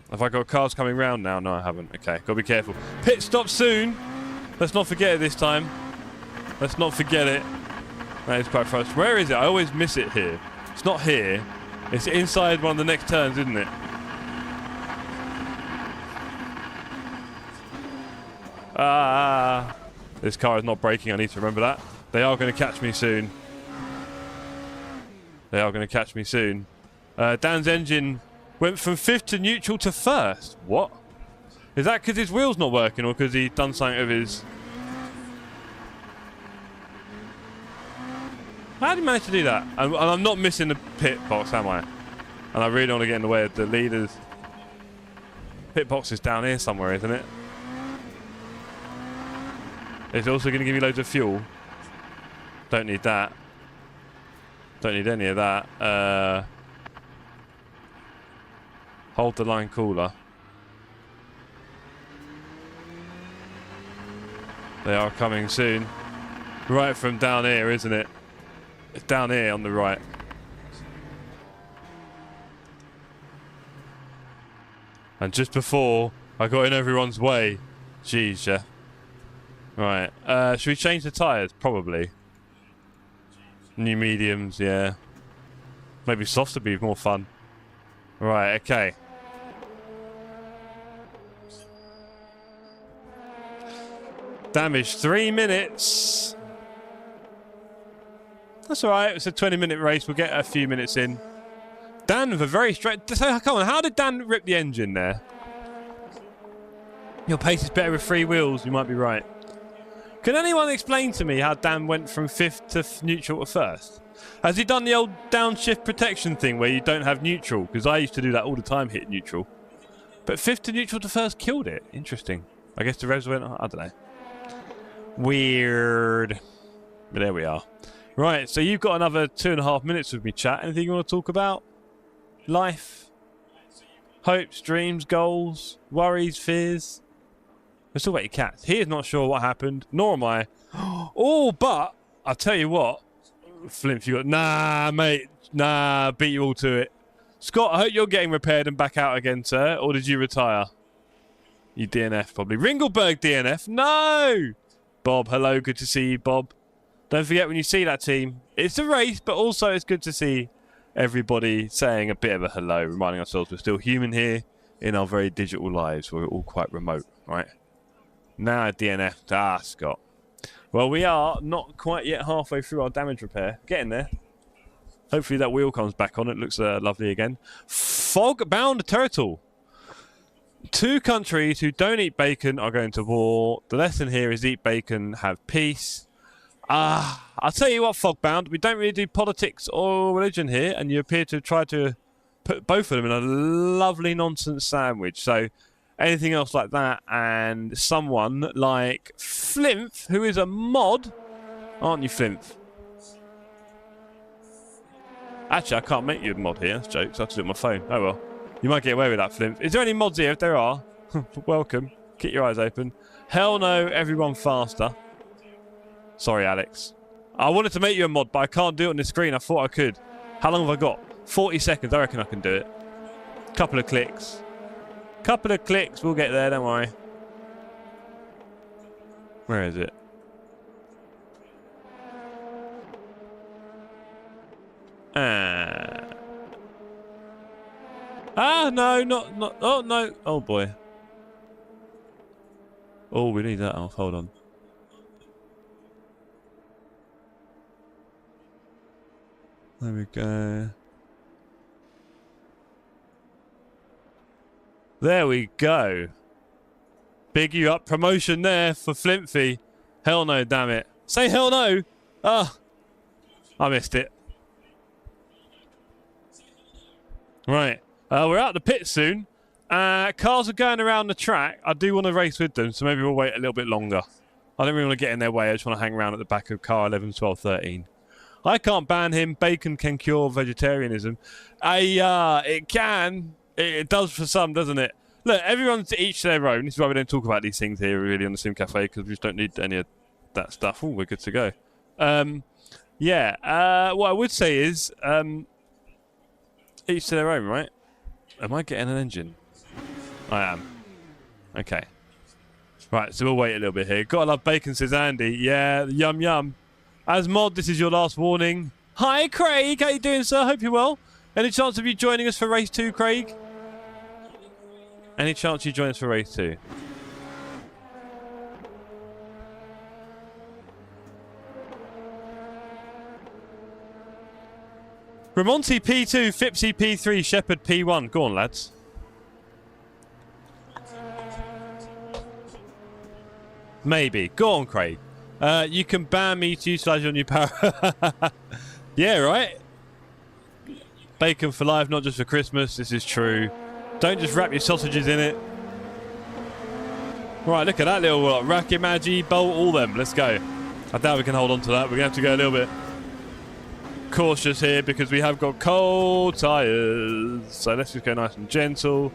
Speaker 1: Have I got cars coming round now? No, I haven't. Okay, got to be careful. Pit stop soon. Let's not forget it this time. Let's not forget it. That is quite frustrating. Where is it? I always miss it here. It's not here. It's inside one of the next turns, isn't it? Ah, this car is not braking. I need to remember that. They are going to catch me soon. They are going to catch me soon. Dan's engine went from 5th to neutral to 1st. What? Is that because his wheel's not working or because he's done something with his... How did he manage to do that? And I'm not missing the pit box, am I? And I really don't want to get in the way of the leaders. Pit box is down here somewhere, isn't it? It's also going to give you loads of fuel. Don't need that. Don't need any of that. Hold the line cooler. They are coming soon. Right from down here, isn't it? It's down here on the right. And just before I got in everyone's way. Jeez, yeah. Right. Should we change the tyres? Probably. New mediums, yeah. Maybe softs would be more fun. Right, okay. Damage 3 minutes. That's alright, it's a 20-minute race. We'll get a few minutes in. Dan with a very straight... So, come on, how did Dan rip the engine there? Your pace is better with 3 wheels. You might be right. Can anyone explain to me how Dan went from 5th to neutral to 1st? Has he done the old downshift protection thing where you don't have neutral? Because I used to do that all the time, hit neutral. But 5th to neutral to 1st killed it. Interesting. I guess the revs went... I don't know. Weird. But there we are. Right, so you've got another 2.5 minutes with me, chat. Anything you want to talk about? Life? Hopes, dreams, goals, worries, fears? Let's talk about your cats. He is not sure what happened, nor am I. Oh, but I'll tell you what. Flimp, you got... Nah, mate. Nah, beat you all to it. Scott, I hope you're getting repaired and back out again, sir. Or did you retire? You DNF, probably. Ringleberg DNF? No! Bob, hello. Good to see you, Bob. Don't forget when you see that team, it's a race, but also it's good to see everybody saying a bit of a hello, reminding ourselves we're still human here in our very digital lives. We're all quite remote, right? Now DNF. Ah, Scott. Well, we are not quite yet halfway through our damage repair. Getting there. Hopefully that wheel comes back on. It looks lovely again. Fog-bound turtle. 2 countries who don't eat bacon are going to war. The lesson here is eat bacon, have peace. I'll tell you what, Fogbound, we don't really do politics or religion here, and you appear to try to put both of them in a lovely nonsense sandwich. So anything else like that, and someone like Flimph, who is a mod, aren't you, Flimph? Actually, I can't make you a mod here. That's jokes. I have to do it on my phone. Oh well. You might get away with that, Flimph. Is there any mods here? If there are, welcome. Keep your eyes open. Hell no, everyone faster. Sorry, Alex. I wanted to make you a mod, but I can't do it on the screen. I thought I could. How long have I got? 40 seconds. I reckon I can do it. Couple of clicks. Couple of clicks. We'll get there. Don't worry. Where is it? No, not. Oh, no. Oh, boy. Oh, we need that off. Hold on. There we go. There we go. Big you up promotion there for Flimpy. Hell no, damn it. Say hell no. Ah, I missed it. Right. We're out the pit soon. Cars are going around the track. I do want to race with them, so maybe we'll wait a little bit longer. I don't really want to get in their way. I just want to hang around at the back of car 11, 12, 13. I can't ban him. Bacon can cure vegetarianism. It can. It does for some, doesn't it? Look, everyone's each to their own. This is why we don't talk about these things here really on the Sim Cafe, because we just don't need any of that stuff. Oh, we're good to go. Yeah. What I would say is each to their own, right? Am I getting an engine? I am. Okay. Right, so we'll wait a little bit here. Gotta love bacon, says Andy. Yeah, yum yum. As mod, this is your last warning. Hi, Craig. How you doing, sir? Hope you're well. Any chance of you joining us for race 2, Craig? Any chance you join us for race 2? Ramonti P2, Fipsy P3, Shepherd P1. Go on, lads. Maybe. Go on, Craig. You can ban me to utilise your new power. Yeah, right? Bacon for life, not just for Christmas. This is true. Don't just wrap your sausages in it. Right, look at that little Racket Magi, Bolt, all them. Let's go. I doubt we can hold on to that. We're going to have to go a little bit cautious here because we have got cold tyres. So let's just go nice and gentle.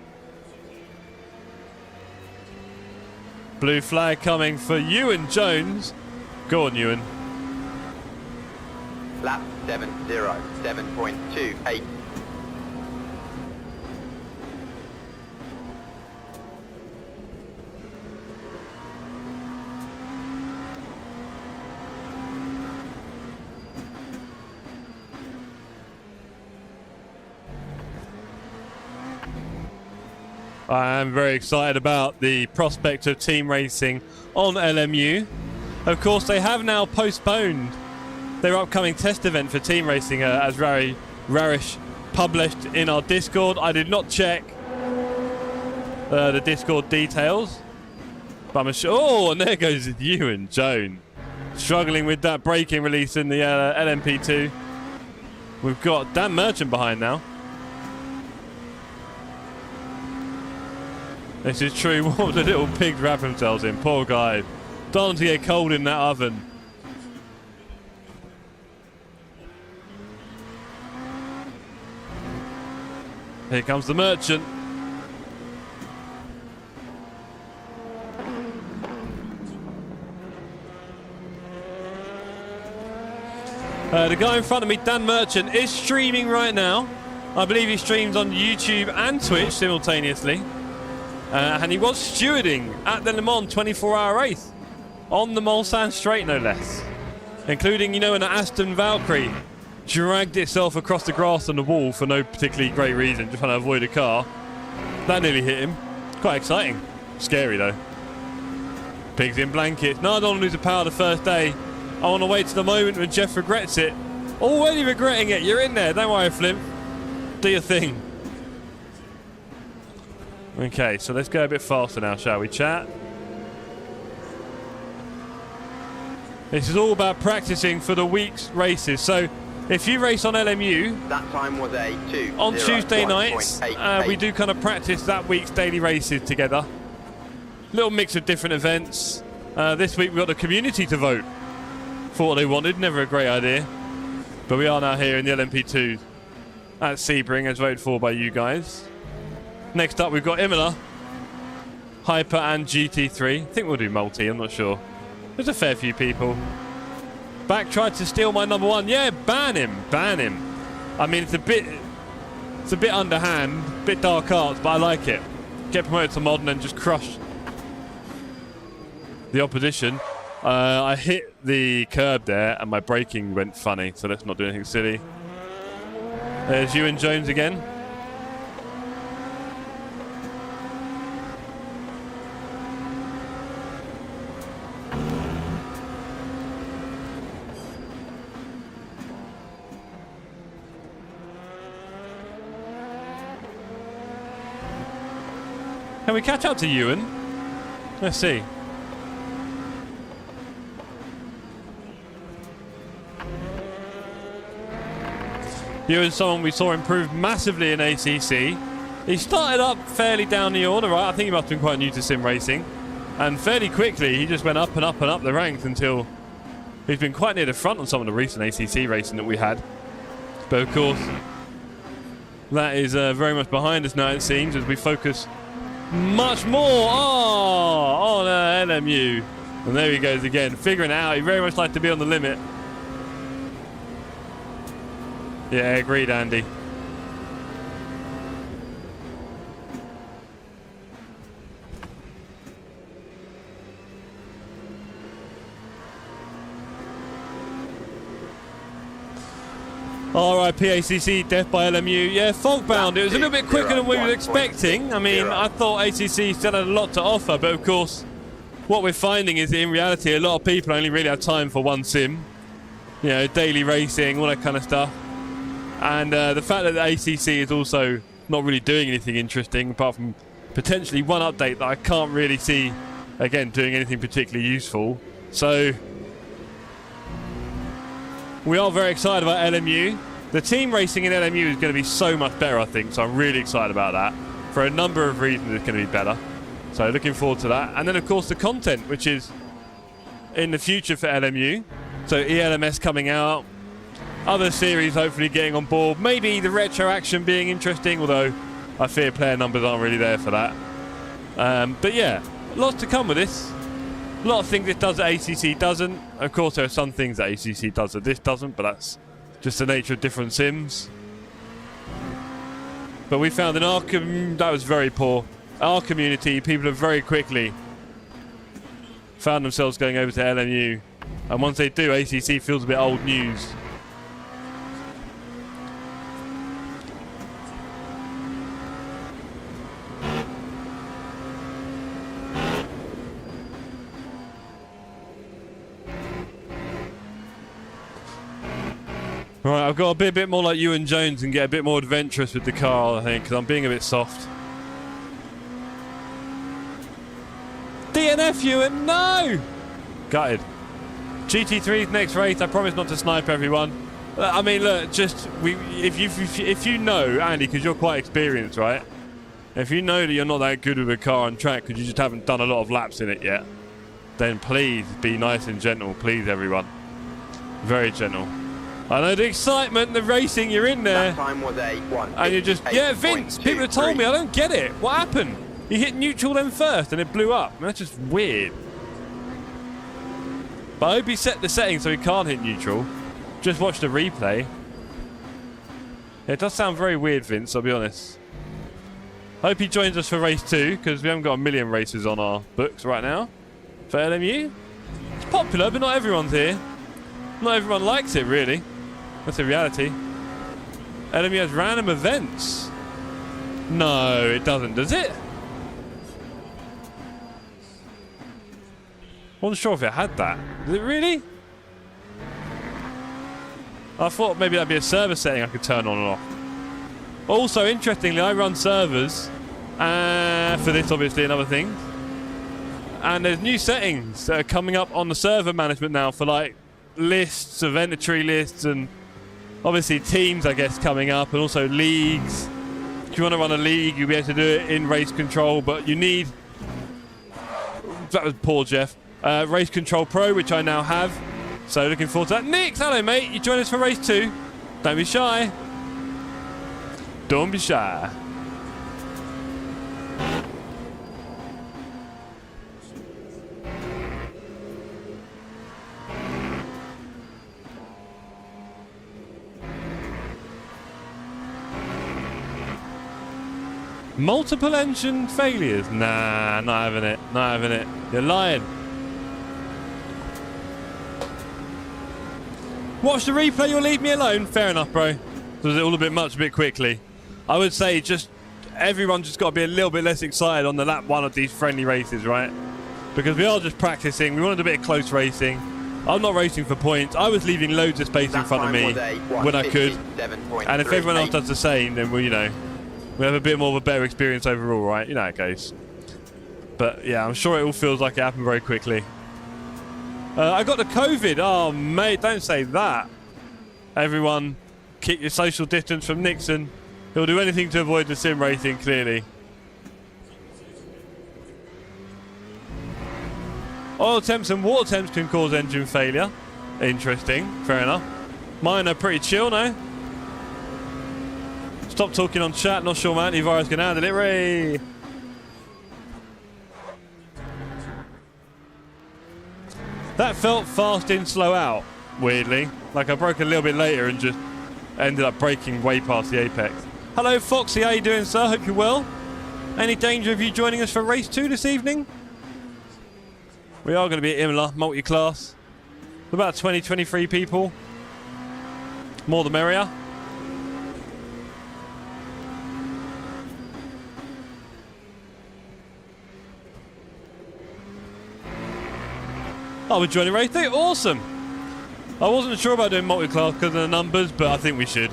Speaker 1: Blue flag coming for Ewan Jones. Go on, Ewan.
Speaker 3: Lap 7:07.28.
Speaker 1: I am very excited about the prospect of team racing on LMU. Of course, they have now postponed their upcoming test event for team racing, as Rarish published in our Discord. I did not check the Discord details, But I'm sure. Oh, and there goes Ewan Jones. Struggling with that braking release in the LMP2. We've got Dan Merchant behind now. This is true. What the little pigs wrap themselves in. Poor guy. Don't want to get cold in that oven. Here comes the Merchant. The guy in front of me, Dan Merchant, is streaming right now. I believe he streams on YouTube and Twitch simultaneously. And he was stewarding at the Le Mans 24-hour race. On the Mulsanne straight, no less. Including, you know, an Aston Valkyrie dragged itself across the grass on the wall for no particularly great reason, just trying to avoid a car. That nearly hit him. Quite exciting. Scary, though. Pigs in blankets. No, I don't want to lose the power the first day. I want to wait to the moment when Jeff regrets it. Already regretting it. You're in there. Don't worry, Flim. Do your thing. Okay, so let's go a bit faster now, shall we, chat? This is all about practicing for the week's races. So, if you race on LMU,
Speaker 3: that time was a 2
Speaker 1: on Tuesday nights, we do kind of practice that week's daily races together. Little mix of different events. This week we got the community to vote for what they wanted. Never a great idea. But we are now here in the LMP2 at Sebring, as voted for by you guys. Next up we've got Imola, Hyper and GT3. I think we'll do multi, I'm not sure. There's a fair few people. Back tried to steal my number one. Yeah, ban him, ban him. I mean, it's a bit underhand, a bit dark arts, but I like it. Get promoted to modern and just crush the opposition. I hit the curb there and my braking went funny, so let's not do anything silly. There's Ewan Jones again. Can we catch up to Ewan? Let's see. Ewan's someone we saw improve massively in ACC. He started up fairly down the order, right? I think he must have been quite new to sim racing. And fairly quickly, he just went up and up and up the ranks until he's been quite near the front on some of the recent ACC racing that we had. But of course, that is very much behind us now, it seems, as we focus much more on LMU. And there he goes again, figuring it out. He very much likes to be on the limit. Yeah, agreed, Andy. RIP ACC, death by LMU. Yeah, Fogbound, it was a little bit quicker than we were expecting. I mean, I thought ACC still had a lot to offer, but of course, what we're finding is that in reality, a lot of people only really have time for one sim. You know, daily racing, all that kind of stuff. And the fact that the ACC is also not really doing anything interesting, apart from potentially one update that I can't really see, again, doing anything particularly useful. So we are very excited about LMU. The team racing in LMU is going to be so much better, I think, so I'm really excited about that. For a number of reasons, it's going to be better. So looking forward to that. And then, of course, the content, which is in the future for LMU. So ELMS coming out, other series hopefully getting on board. Maybe the retro action being interesting, although I fear player numbers aren't really there for that. But yeah, lots to come with this. A lot of things it does that ACC doesn't. Of course, there are some things that ACC does that this doesn't, but that's just the nature of different sims. But we found in our that was very poor. Our community, people have very quickly found themselves going over to LMU. And once they do, ACC feels a bit old news. Right, I've got to be a bit more like Ewan Jones and get a bit more adventurous with the car, I think, because I'm being a bit soft. DNF, Ewan, no! Gutted. GT3's next race. I promise not to snipe everyone. I mean, look, just if you know, Andy, because you're quite experienced, right? If you know that you're not that good with a car on track because you just haven't done a lot of laps in it yet, then please be nice and gentle, please, everyone. Very gentle. I know the excitement, the racing, you're in there.
Speaker 3: That time was
Speaker 1: and you're just, yeah, Vince, people have told me, I don't get it. What happened? You hit neutral then first and it blew up. That's just weird. But I hope he set the settings so he can't hit neutral. Just watch the replay. It does sound very weird, Vince, I'll be honest. Hope he joins us for race 2, because we haven't got a million races on our books right now. For LMU. It's popular, but not everyone's here. Not everyone likes it, really. That's the reality. LMU has random events. No, it doesn't, does it? Wasn't sure if it had that. Does it really? I thought maybe that'd be a server setting I could turn on and off. Also, interestingly, I run servers for this, obviously, and other things. And there's new settings that are coming up on the server management now for, like, lists, event tree lists, and obviously teams, I guess, coming up, and also leagues. If you want to run a league, you'll be able to do it in race control, but you need... That was poor, Jeff. Race Control Pro, which I now have. So looking forward to that. Nix, hello, mate. You join us for race 2. Don't be shy. Don't be shy. Multiple engine failures? Nah, not having it. Not having it. You're lying. Watch the replay, you'll leave me alone. Fair enough, bro. Was it all a bit much, a bit quickly? I would say just everyone just got to be a little bit less excited on the lap 1 of these friendly races, right? Because we are just practicing. We wanted a bit of close racing. I'm not racing for points. I was leaving loads of space in front of me when I could. And if everyone else does the same, then we, you know, we have a bit more of a better experience overall, right? You know how it goes. But yeah, I'm sure it all feels like it happened very quickly. I got the COVID. Oh, mate, don't say that. Everyone, keep your social distance from Nixon. He'll do anything to avoid the sim racing, clearly. Oil temps and water temps can cause engine failure. Interesting. Fair enough. Mine are pretty chill, no? Stop talking on chat. Not sure my antivirus can handle it. Ray. That felt fast in, slow out, weirdly. Like I broke a little bit later and just ended up braking way past the apex. Hello, Foxy. How you doing, sir? Hope you're well. Any danger of you joining us for race 2 this evening? We are going to be at Imola, multi-class. About 20, 23 people. More the merrier. Oh, we're joining race 2. Awesome. I wasn't sure about doing multi-class because of the numbers, but I think we should.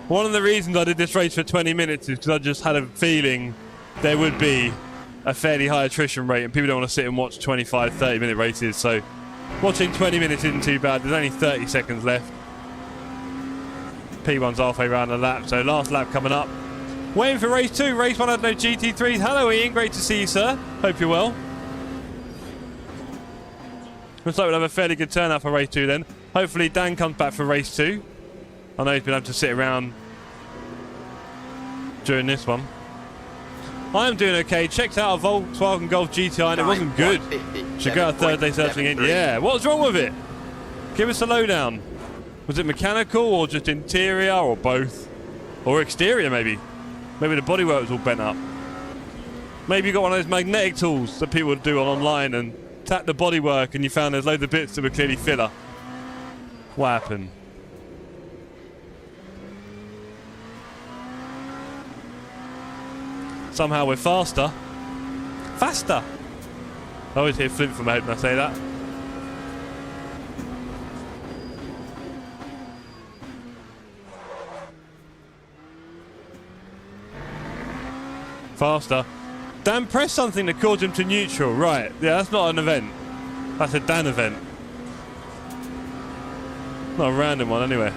Speaker 1: One of the reasons I did this race for 20 minutes is because I just had a feeling there would be a fairly high attrition rate and people don't want to sit and watch 25, 30-minute races. So watching 20 minutes isn't too bad. There's only 30 seconds left. P1's halfway around the lap, so last lap coming up. Waiting for race 2. Race 1 had no GT3s. Hello, Ian. Great to see you, sir. Hope you're well. Looks like we'll have a fairly good turnout for race 2 then. Hopefully Dan comes back for race 2. I know he's been able to sit around during this one. I am doing okay. Checked out a Volkswagen Golf GTI and it wasn't good. Should go out Thursday searching in. Yeah, what's wrong with it? Give us a lowdown. Was it mechanical or just interior or both? Or exterior maybe? Maybe the bodywork was all bent up. Maybe you got one of those magnetic tools that people do online and tap the bodywork and you found there's loads of bits that were clearly filler. What happened? Somehow we're faster. Faster! I always hear Flint from my head when I say that. faster. Dan pressed something that caused him to neutral. Right, yeah, that's not an event. That's a Dan event. Not a random one, anyway.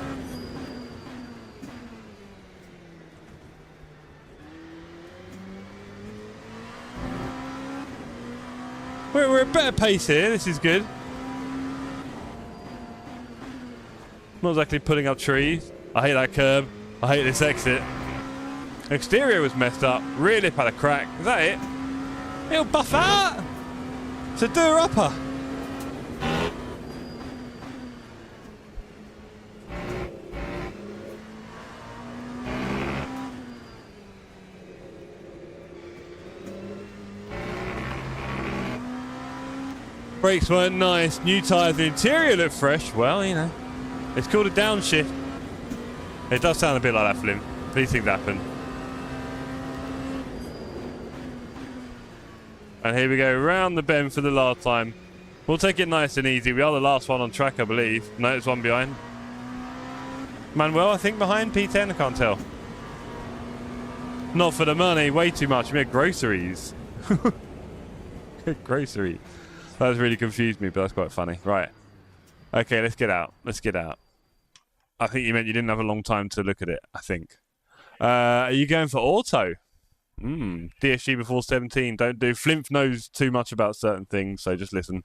Speaker 1: We're at better pace here. This is good. Not exactly putting up trees. I hate that curb. I hate this exit. Exterior was messed up. Rear lip had a crack. Is that it? It'll buff out. It's a doer-upper. Brakes weren't nice. New tyres. The interior looked fresh. Well, you know. It's called a downshift. It does sound a bit like that, Flynn. These things happen. And here we go, round the bend for the last time. We'll take it nice and easy. We are the last one on track, I believe. No, there's one behind. Manuel, I think, behind P10, I can't tell. Not for the money, way too much. We had groceries. Groceries. That has really confused me, but that's quite funny. Right. Okay, let's get out. Let's get out. I think you meant you didn't have a long time to look at it, I think. Are you going for auto? DSG before 17. Don't do. Flimp knows too much about certain things, so just listen.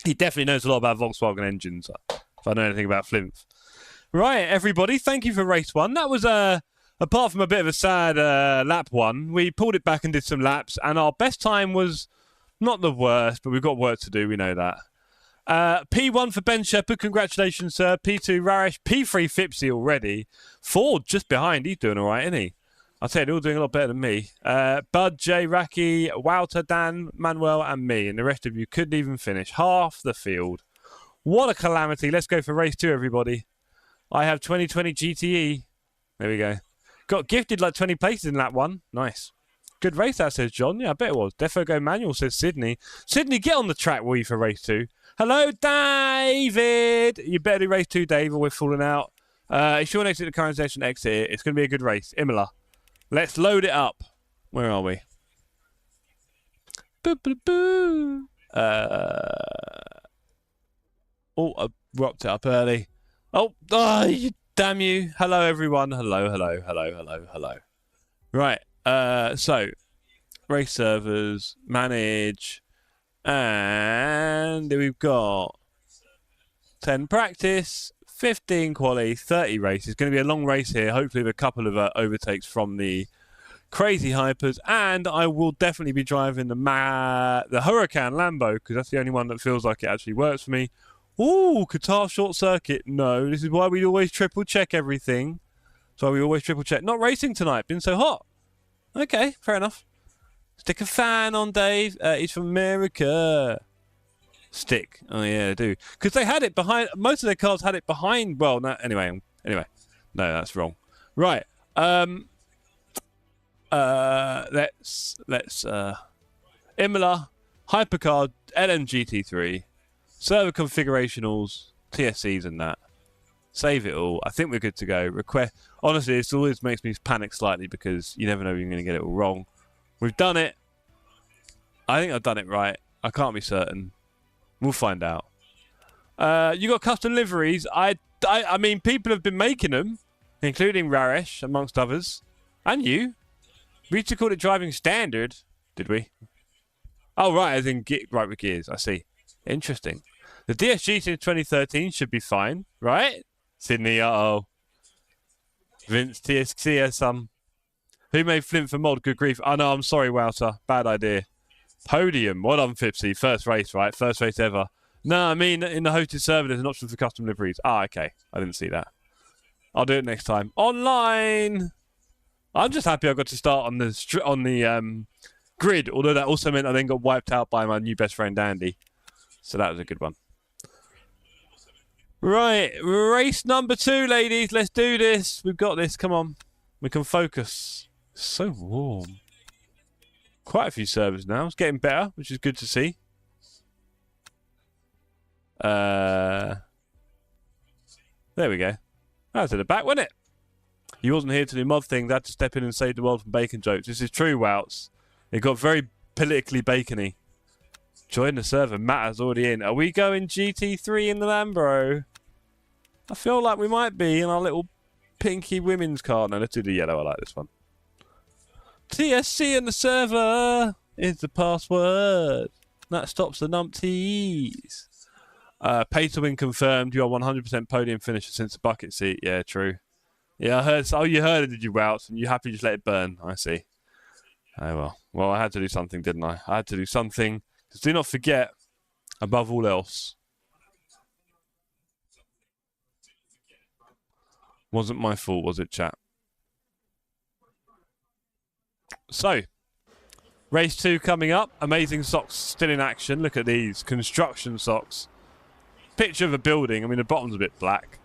Speaker 1: He definitely knows a lot about Volkswagen engines, if I know anything about Flimp. Right, everybody, thank you for race one. That was, apart from a bit of a sad lap one, we pulled it back and did some laps, and our best time was not the worst, but we've got work to do, we know that. P1 for Ben Shepherd, congratulations, sir. P2 Raresh, P3 Fipsy already. Ford just behind, he's doing all right, isn't he? I'll tell you, they're all doing a lot better than me. Bud, Jay, Raki, Wouter, Dan, Manuel, and me. And the rest of you couldn't even finish half the field. What a calamity. Let's go for race 2, everybody. I have 2020 GTE. There we go. Got gifted like 20 places in lap 1. Nice. Good race, that says John. Yeah, I bet it was. Defo Go Manual, says Sydney. Sydney, get on the track, will you, for race 2? Hello, David. You better do race 2, Dave, or we're falling out. If you want to exit the current session, exit it. It's going to be a good race. Imola. Let's load it up. Where are we? Boo, boo, boo. Oh, I rocked it up early. Oh, damn you. Hello, everyone. Hello, hello, hello, hello, hello. Right. So, race servers, manage, and we've got 10 practice, 15 quali, 30 races. It's going to be a long race here, hopefully with a couple of overtakes from the crazy hypers, and I will definitely be driving the Huracan Lambo, because that's the only one that feels like it actually works for me. Ooh, Qatar short circuit. No, this is why we always triple check everything. So we always triple check. Not racing tonight, been so hot. Okay, fair enough. Stick a fan on, Dave. He's from America. Stick. Oh, yeah, they do. Because they had it behind... Most of their cars had it behind... Well, no, anyway. No, that's wrong. Right. Let's Imola, Hypercar, LMGT3, server configurationals, TSCs and that. Save it all. I think we're good to go. Request. Honestly, this always makes me panic slightly because you never know you're going to get it all wrong. We've done it. I think I've done it right. I can't be certain. We'll find out. You got custom liveries. I mean, people have been making them, including Raresh, amongst others, and you. We used to call it driving standard, did we? Oh, right, as in right with gears. I see. Interesting. The DSG since 2013 should be fine, right? Sydney, uh-oh. Vince, TSC has some. Who made Flint for mod? Good grief. Oh, no, I'm sorry, Wouter. Bad idea. Podium. Well done, Fipsy. First race, right? First race ever. No, I mean, in the hosted server, there's an option for custom liveries. Ah, okay. I didn't see that. I'll do it next time. Online! I'm just happy I got to start on the grid, although that also meant I then got wiped out by my new best friend, Andy. So that was a good one. Right, race number 2, ladies. Let's do this. We've got this. Come on. We can focus. It's so warm. Quite a few servers now. It's getting better, which is good to see. There we go. That was at the back, wasn't it? He wasn't here to do mod things. I had to step in and save the world from bacon jokes. This is true, Wouts. It got very politically bacony. Join the server. Matt is already in. Are we going GT3 in the Lambro? I feel like we might be in our little pinky women's car. No, let's do the yellow. I like this one. TSC in the server is the password. That stops the numpties. Pay to win confirmed. You are 100% podium finisher since the bucket seat. Yeah, true. Yeah, I heard. Oh, you heard it, did you, Wouts? And you happy just let it burn? I see. Oh, well. Well, I had to do something, didn't I? I had to do something. Because do not forget, above all else, wasn't my fault, was it, chat? So, race 2 coming up. Amazing socks still in action. Look at these. Construction socks. Picture of a building. I mean, the bottom's a bit black.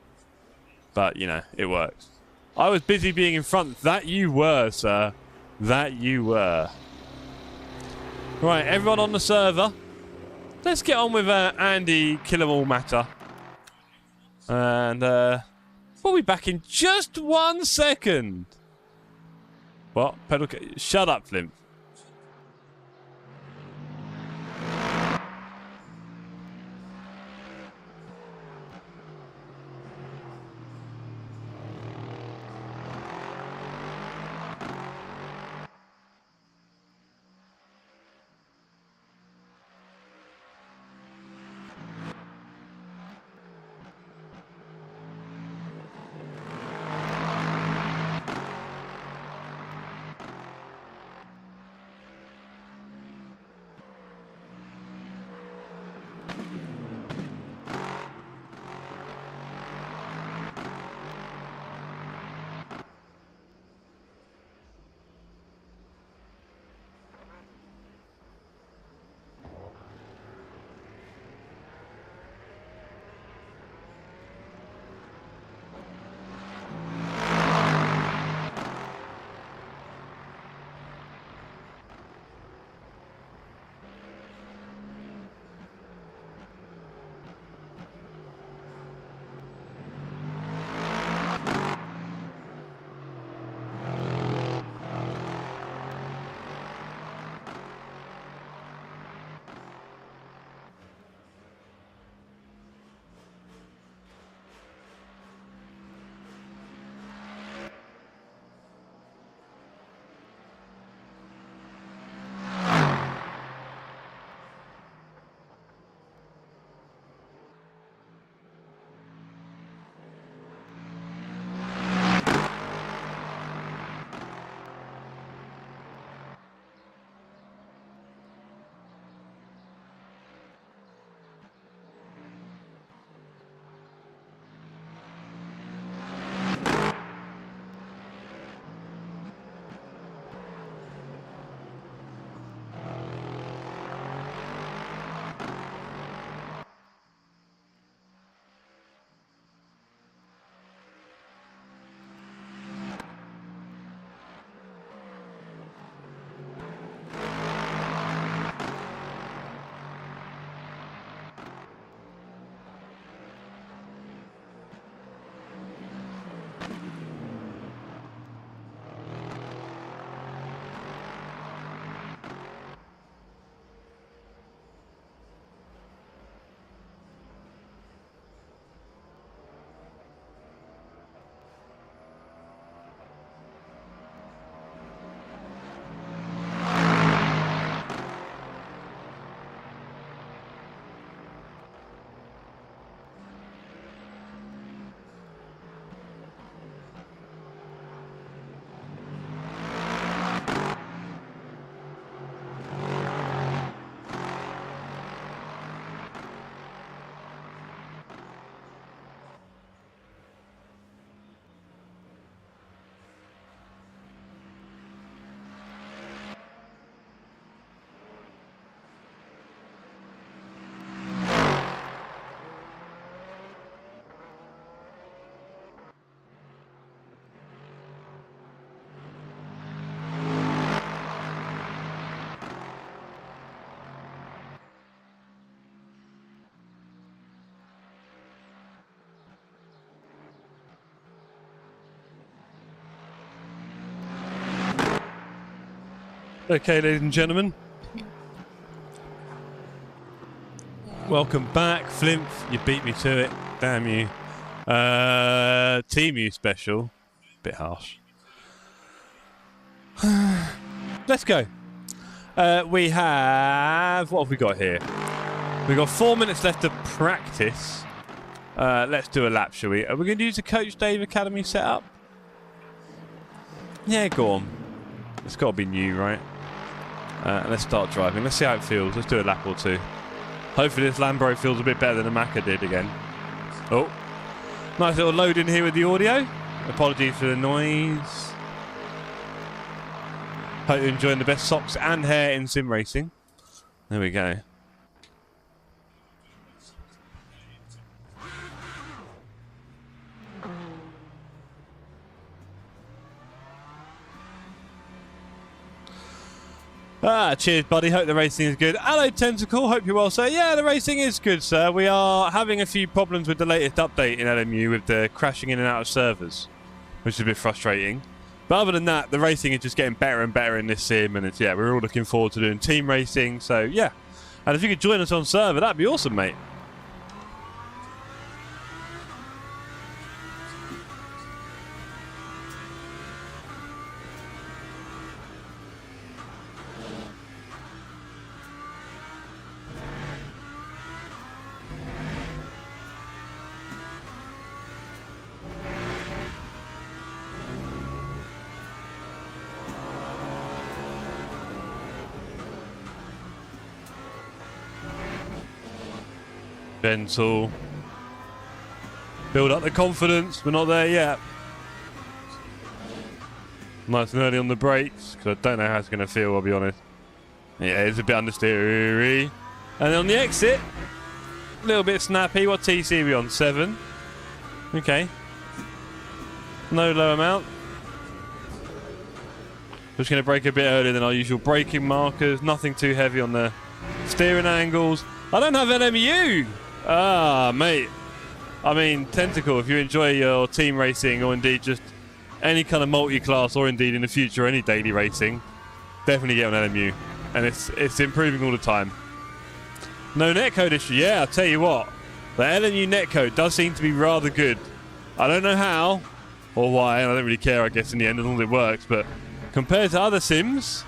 Speaker 1: But, you know, it works. I was busy being in front. That you were, sir. That you were. Right, everyone on the server. Let's get on with Andy Kill 'Em All Matter. And we'll be back in just 1 second. What? Pedal... Shut up, Flimp. Okay, ladies and gentlemen. Welcome back. Flimp, you beat me to it. Damn you. Team U special. Bit harsh. Let's go. We have... What have we got here? We've got 4 minutes left to practice. Let's do a lap, shall we? Are we going to use the Coach Dave Academy setup? Yeah, go on. It's got to be new, right? Let's start driving. Let's see how it feels. Let's do a lap or two. Hopefully this Lambo feels a bit better than the Macca did again. Oh. Nice little load in here with the audio. Apologies for the noise. Hope you're enjoying the best socks and hair in sim racing. There we go. Cheers, buddy. Hope the racing is good. Hello, Tentacle. Hope you're well, sir. Yeah, the racing is good, sir. We are having a few problems with the latest update in LMU with the crashing in and out of servers, which is a bit frustrating. But other than that, the racing is just getting better and better in this sim, and it's, yeah, we're all looking forward to doing team racing. So, yeah. And if you could join us on server, that'd be awesome, mate. Gentle. Build up the confidence. We're not there yet. Nice and early on the brakes, because I don't know how it's going to feel, I'll be honest. Yeah, it's a bit understeery. And then on the exit, a little bit snappy. What TC are we on? 7. Okay. No low amount. Just going to brake a bit earlier than our usual braking markers. Nothing too heavy on the steering angles. I don't have LMU! Ah, mate. I mean, Tentacle, if you enjoy your team racing or indeed just any kind of multi-class or indeed in the future any daily racing, definitely get on LMU. And it's improving all the time. No netcode issue. Yeah, I'll tell you what. The LMU netcode does seem to be rather good. I don't know how or why, and I don't really care, I guess, in the end, as long as it works. But compared to other sims,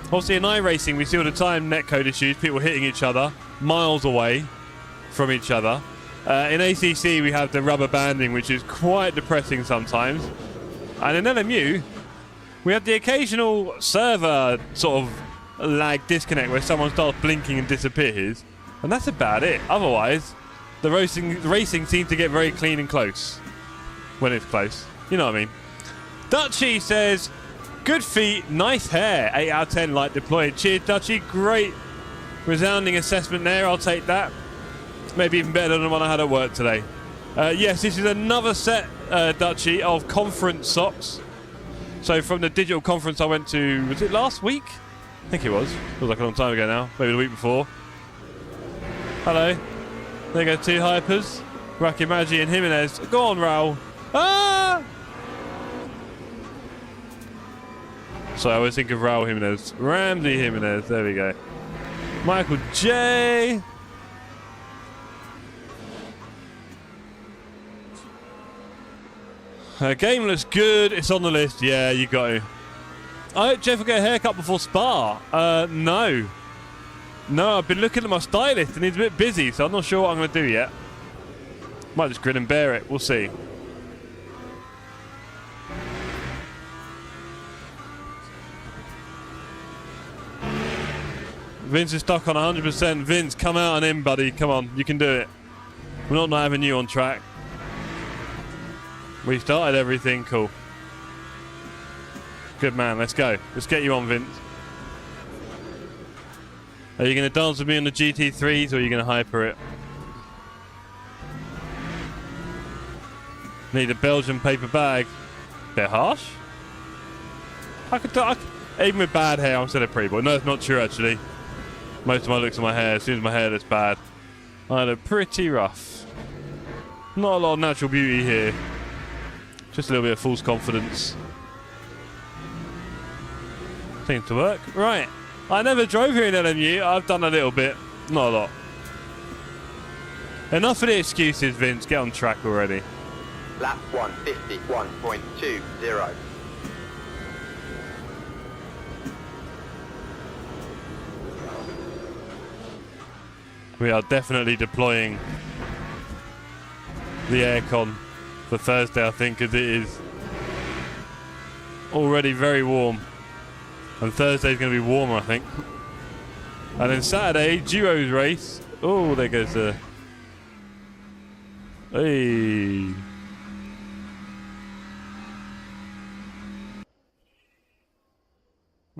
Speaker 1: obviously in iRacing, we see all the time netcode issues, people hitting each other miles away from each other. In ACC, we have the rubber banding, which is quite depressing sometimes. And in LMU, we have the occasional server sort of lag disconnect where someone starts blinking and disappears. And that's about it. Otherwise, the racing seems to get very clean and close when it's close. You know what I mean? Dutchy says, good feet, nice hair. 8 out of 10 light deployed. Cheers, Dutchy. Great resounding assessment there. I'll take that. Maybe even better than the one I had at work today. Yes, this is another set, Dutchy, of conference socks. So from the digital conference I went to, was it last week? I think it was. Feels like a long time ago now. Maybe the week before. Hello. There you go, 2 hypers. Rocky Maggi and Jimenez. Go on, Raul. Ah! So I always think of Raul Jimenez. Ramsey Jimenez. There we go. Michael J. Game looks good. It's on the list. Yeah, you got to. I hope Jeff will get a haircut before Spa. No. No, I've been looking at my stylist and he's a bit busy, so I'm not sure what I'm going to do yet. Might just grin and bear it. We'll see. Vince is stuck on 100%. Vince, come out and in, buddy. Come on, you can do it. We're not having you on track. We started everything. Cool. Good man, let's go. Let's get you on, Vince. Are you going to dance with me on the GT3s or are you going to hyper it? Need a Belgian paper bag. Bit harsh. Even with bad hair, I'm still a pretty boy. No, it's not true actually. Most of my looks at my hair. As soon as my hair looks bad, I look pretty rough. Not a lot of natural beauty here. Just a little bit of false confidence. Seems to work. Right. I never drove here in LMU. I've done a little bit. Not a lot. Enough of the excuses, Vince. Get on track already.
Speaker 3: Lap 151.20.
Speaker 1: We are definitely deploying the aircon for Thursday, I think, as it is already very warm. And Thursday's going to be warmer, I think. And then Saturday, duos race. Oh, there goes the... Hey.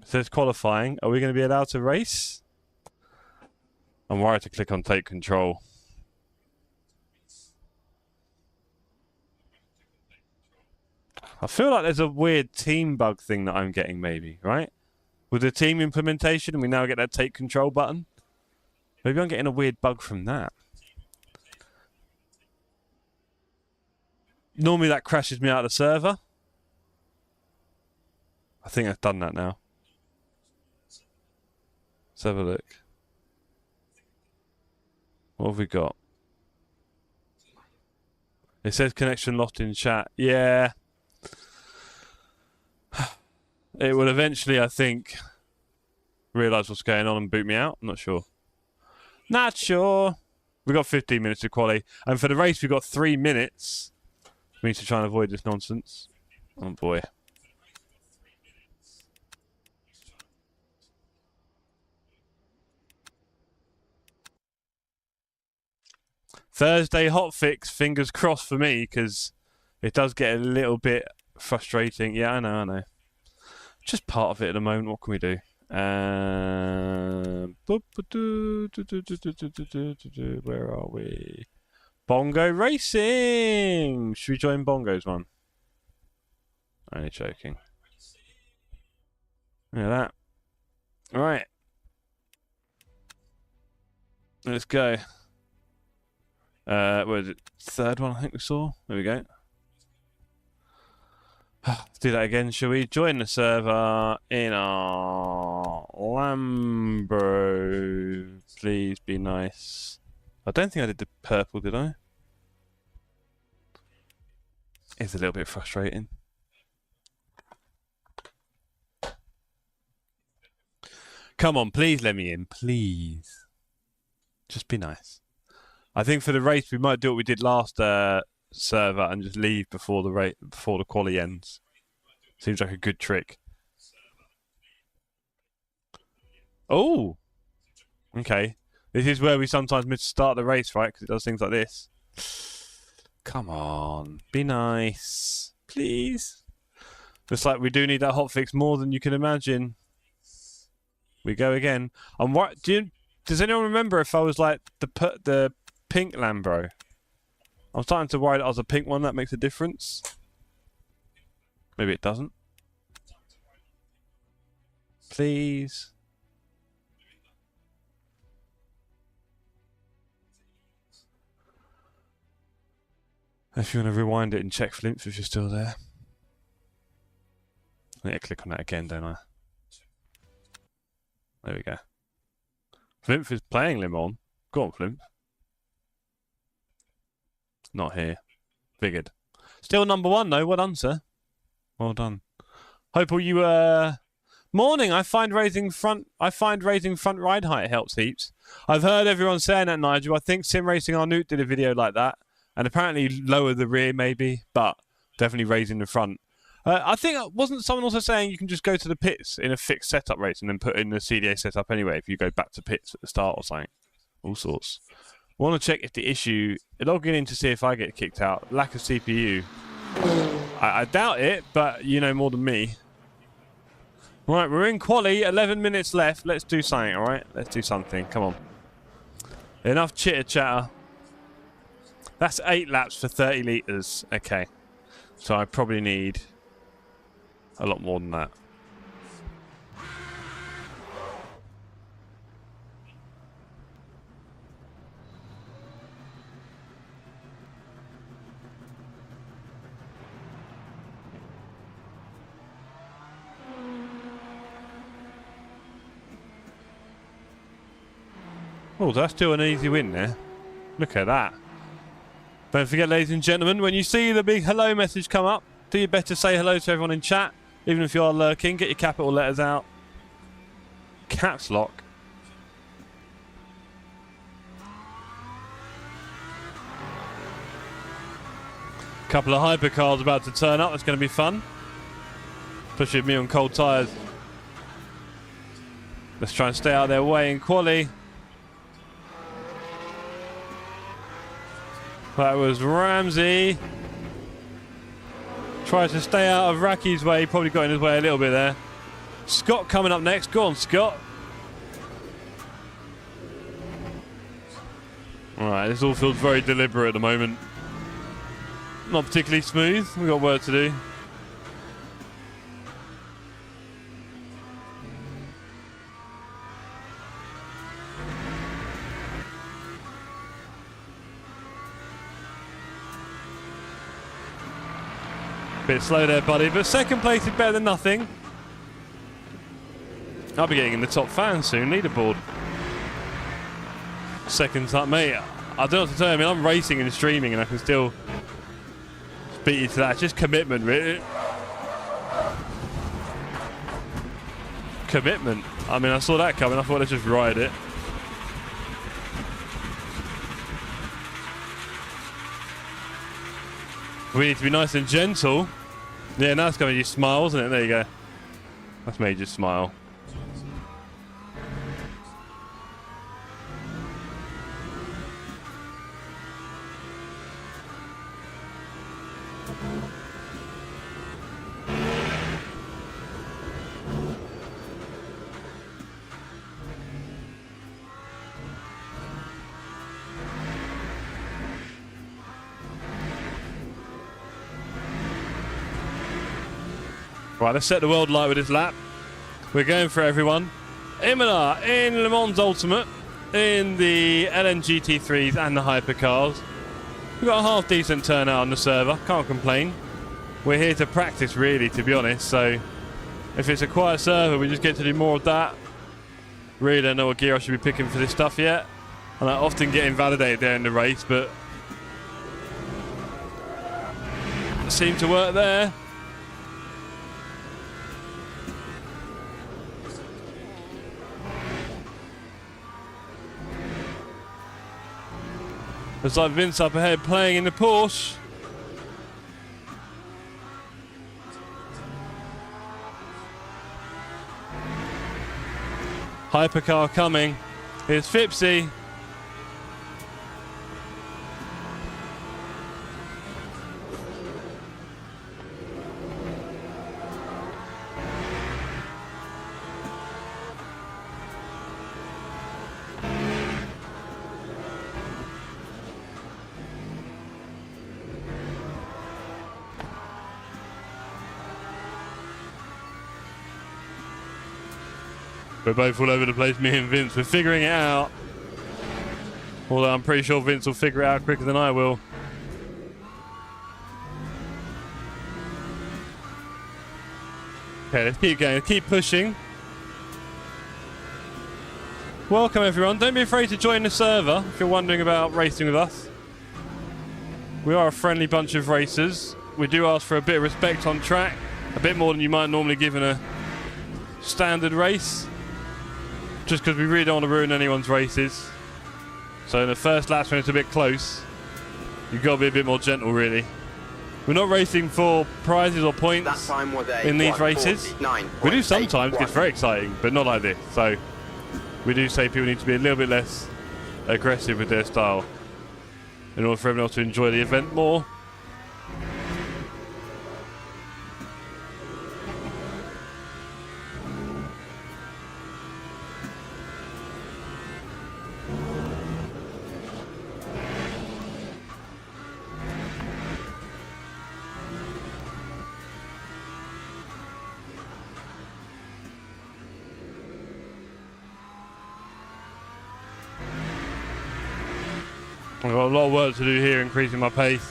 Speaker 1: It says qualifying. Are we going to be allowed to race? I'm worried to click on take control. I feel like there's a weird team bug thing that I'm getting, maybe, right? With the team implementation, and we now get that take control button. Maybe I'm getting a weird bug from that. Normally that crashes me out of the server. I think I've done that now. Let's have a look. What have we got? It says connection lost in chat. Yeah. It will eventually, I think, realise what's going on and boot me out. I'm not sure. Not sure. We've got 15 minutes to quali. And for the race, we've got 3 minutes. We need to try and avoid this nonsense. Oh, boy. Thursday hotfix, fingers crossed for me, because it does get a little bit frustrating. Yeah, I know. Just part of it at the moment. What can we do? Where are we? Bongo Racing! Should we join Bongo's one? Only joking. Look at that. Alright. Let's go. What is it? Third one I think we saw. There we go. Let's do that again, shall we? Join the server in our Lambro. Please be nice. I don't think I did the purple, did I? It's a little bit frustrating. Come on, please let me in, please. Just be nice. I think for the race we might do what we did last server and just leave before the quali ends. Seems like a good trick. Oh, okay. This is where we sometimes miss to start the race, right? Because it does things like this. Come on, be nice, please. Looks like we do need that hotfix more than you can imagine. We go again. I'm what? Does anyone remember if I was like the pink Lambro? I'm starting to worry that I was a pink one. That makes a difference. Maybe it doesn't. Please. If you want to rewind it and check Flimps if you're still there. I need to click on that again, don't I? There we go. Flimp is playing Limon. Go on, Flimp. Not here. Figured. Still number 1 though. Well done, sir. Well done. Hope all you morning. I find raising front ride height helps heaps. I've heard everyone saying that, Nigel. I think Sim Racing Arnoot did a video like that, and apparently lower the rear maybe, but definitely raising the front. I think wasn't someone also saying you can just go to the pits in a fixed setup race and then put in the CDA setup anyway if you go back to pits at the start or something. All sorts. I want to check if the issue, logging in to see if I get kicked out, lack of CPU. I doubt it, but you know more than me. Right, we're in quali, 11 minutes left. Let's do something, alright? Let's do something, come on. Enough chitter chatter. That's 8 laps for 30 litres. Okay. So I probably need a lot more than that. Oh, that's still an easy win there. Look at that. Don't forget, ladies and gentlemen, when you see the big hello message come up, do your best to say hello to everyone in chat. Even if you are lurking, get your capital letters out. Caps lock. Couple of hypercars about to turn up. That's going to be fun. Especially with me on cold tyres. Let's try and stay out of their way in quali. That was Ramsey. Tries to stay out of Racky's way. Probably got in his way a little bit there. Scott coming up next. Go on, Scott. Alright, this all feels very deliberate at the moment. Not particularly smooth. We've got work to do. Bit slow there, buddy, but second place is better than nothing. I'll be getting in the top fan soon, leaderboard. Second up, mate. I don't know what to tell you. I mean, I'm racing and streaming and I can still beat you to that. It's just commitment, really. Commitment. I mean, I saw that coming. I thought, let's just ride it. We need to be nice and gentle. Yeah, now it's going to you smile, isn't it? There you go. That's made you smile. Right, let's set the world light with this lap. We're going for everyone. Imola in Le Mans Ultimate, in the LNGT3s and the hypercars. We've got a half decent turnout on the server, can't complain. We're here to practice really, to be honest, so if it's a quiet server we just get to do more of that. Really don't know what gear I should be picking for this stuff yet. And I often get invalidated there in the race, but it seemed to work there. Looks like Vince up ahead playing in the Porsche. Hypercar coming. Here's Fipsy. We're both all over the place, me and Vince. We're figuring it out. Although I'm pretty sure Vince will figure it out quicker than I will. Okay, let's keep going. Let's keep pushing. Welcome, everyone. Don't be afraid to join the server if you're wondering about racing with us. We are a friendly bunch of racers. We do ask for a bit of respect on track. A bit more than you might normally give in a standard race. Just because we really don't want to ruin anyone's races. So in the first laps when it's a bit close, you've got to be a bit more gentle really. We're not racing for prizes or points in these races. We do sometimes, it gets very exciting, but not like this. So we do say people need to be a little bit less aggressive with their style in order for everyone else to enjoy the event more. I've got a lot of work to do here, increasing my pace.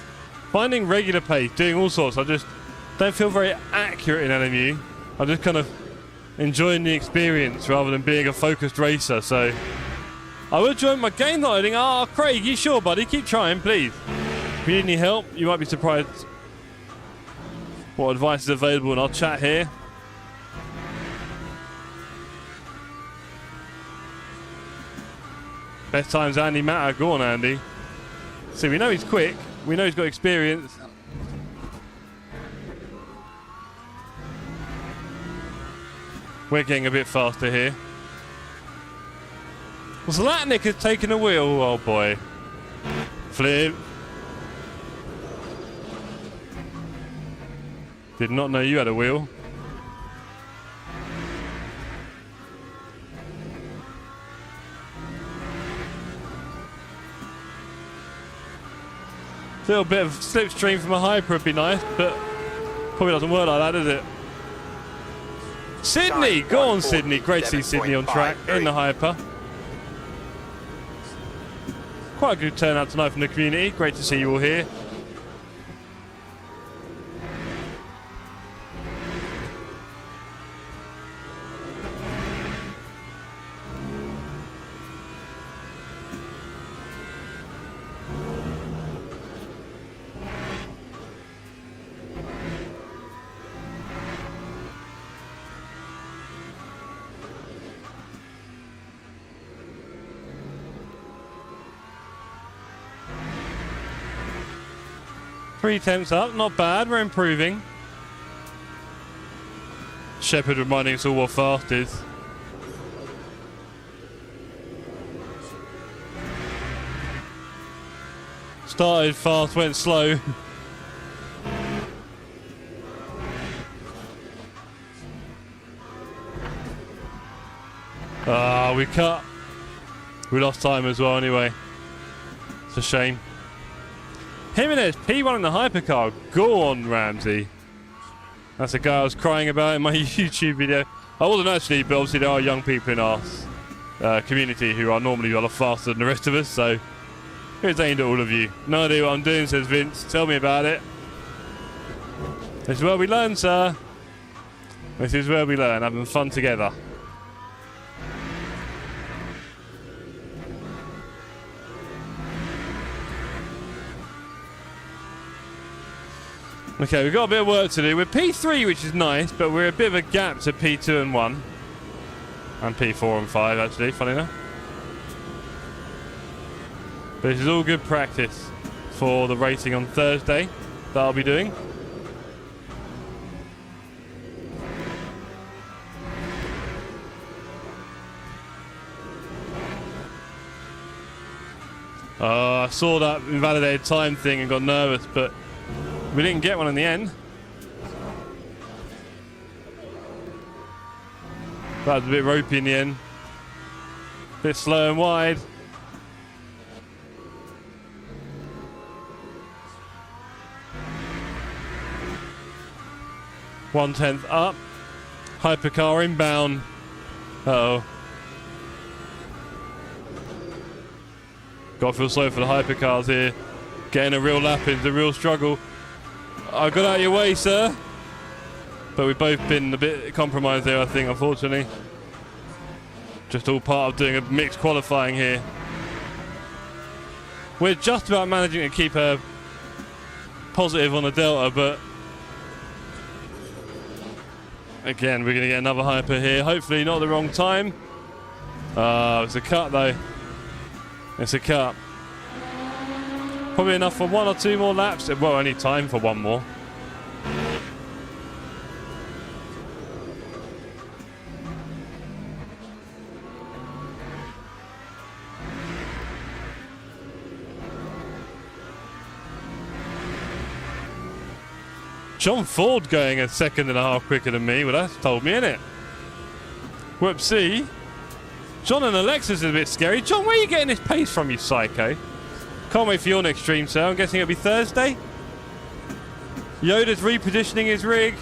Speaker 1: Finding regular pace, doing all sorts. I just don't feel very accurate in LMU. I'm just kind of enjoying the experience rather than being a focused racer. So I will join my game loading. Oh, Craig, you sure, buddy? Keep trying, please. If you need any help, you might be surprised what advice is available in our chat here. Best times Andy matter. Go on, Andy. See, we know he's quick. We know he's got experience. We're getting a bit faster here. Well, Zlatnik has taken a wheel. Oh boy. Flip. Did not know you had a wheel. A little bit of slipstream from a hyper would be nice, but probably doesn't work like that, does it? Sydney! Go on, Sydney. Great to see Sydney on track in the hyper. Quite a good turnout tonight from the community. Great to see you all here. Three attempts up, not bad, we're improving. Shepard reminding us all what fast is. Started fast, went slow. Ah, we cut. We lost time as well anyway. It's a shame. Jimenez, P1 in the hypercar. Go on, Ramsey. That's a guy I was crying about in my YouTube video. I wasn't actually, but obviously there are young people in our community who are normally a lot faster than the rest of us, so here's aimed at all of you. No idea what I'm doing, says Vince. Tell me about it. This is where we learn, sir. This is where we learn, having fun together. Okay, we've got a bit of work to do. We're P3, which is nice, but we're a bit of a gap to P2 and 1. And P4 and 5, actually, funny enough. But this is all good practice for the racing on Thursday that I'll be doing. I saw that invalidated time thing and got nervous, but we didn't get one in the end. That was a bit ropey in the end. A bit slow and wide. One-tenth up. Hypercar inbound. Uh-oh. Got to feel slow for the hypercars here. Getting a real lap is a real struggle. I got out of your way, sir. But we've both been a bit compromised there, I think, unfortunately. Just all part of doing a mixed qualifying here. We're just about managing to keep a positive on the Delta, but again, we're going to get another hyper here. Hopefully not the wrong time. It's a cut, though. It's a cut. Probably enough for one or two more laps. Well, only time for one more. John Ford going a second and a half quicker than me. Well, that's told me, innit? Whoopsie. John and Alexis is a bit scary. John, where are you getting this pace from, you psycho? Can't wait for your next stream, sir. I'm guessing it'll be Thursday. Yoda's repositioning his rig.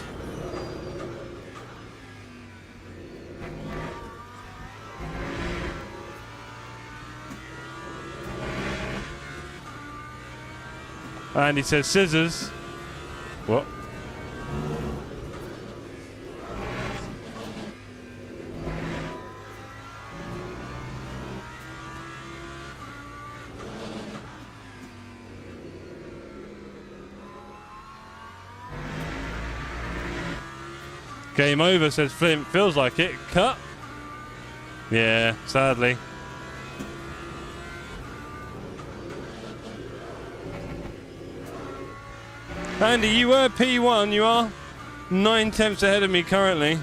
Speaker 1: And he says scissors. What? Game over, says Flint. Feels like it. Cut. Yeah, sadly. Andy, you were P1. You are 9 tenths ahead of me currently.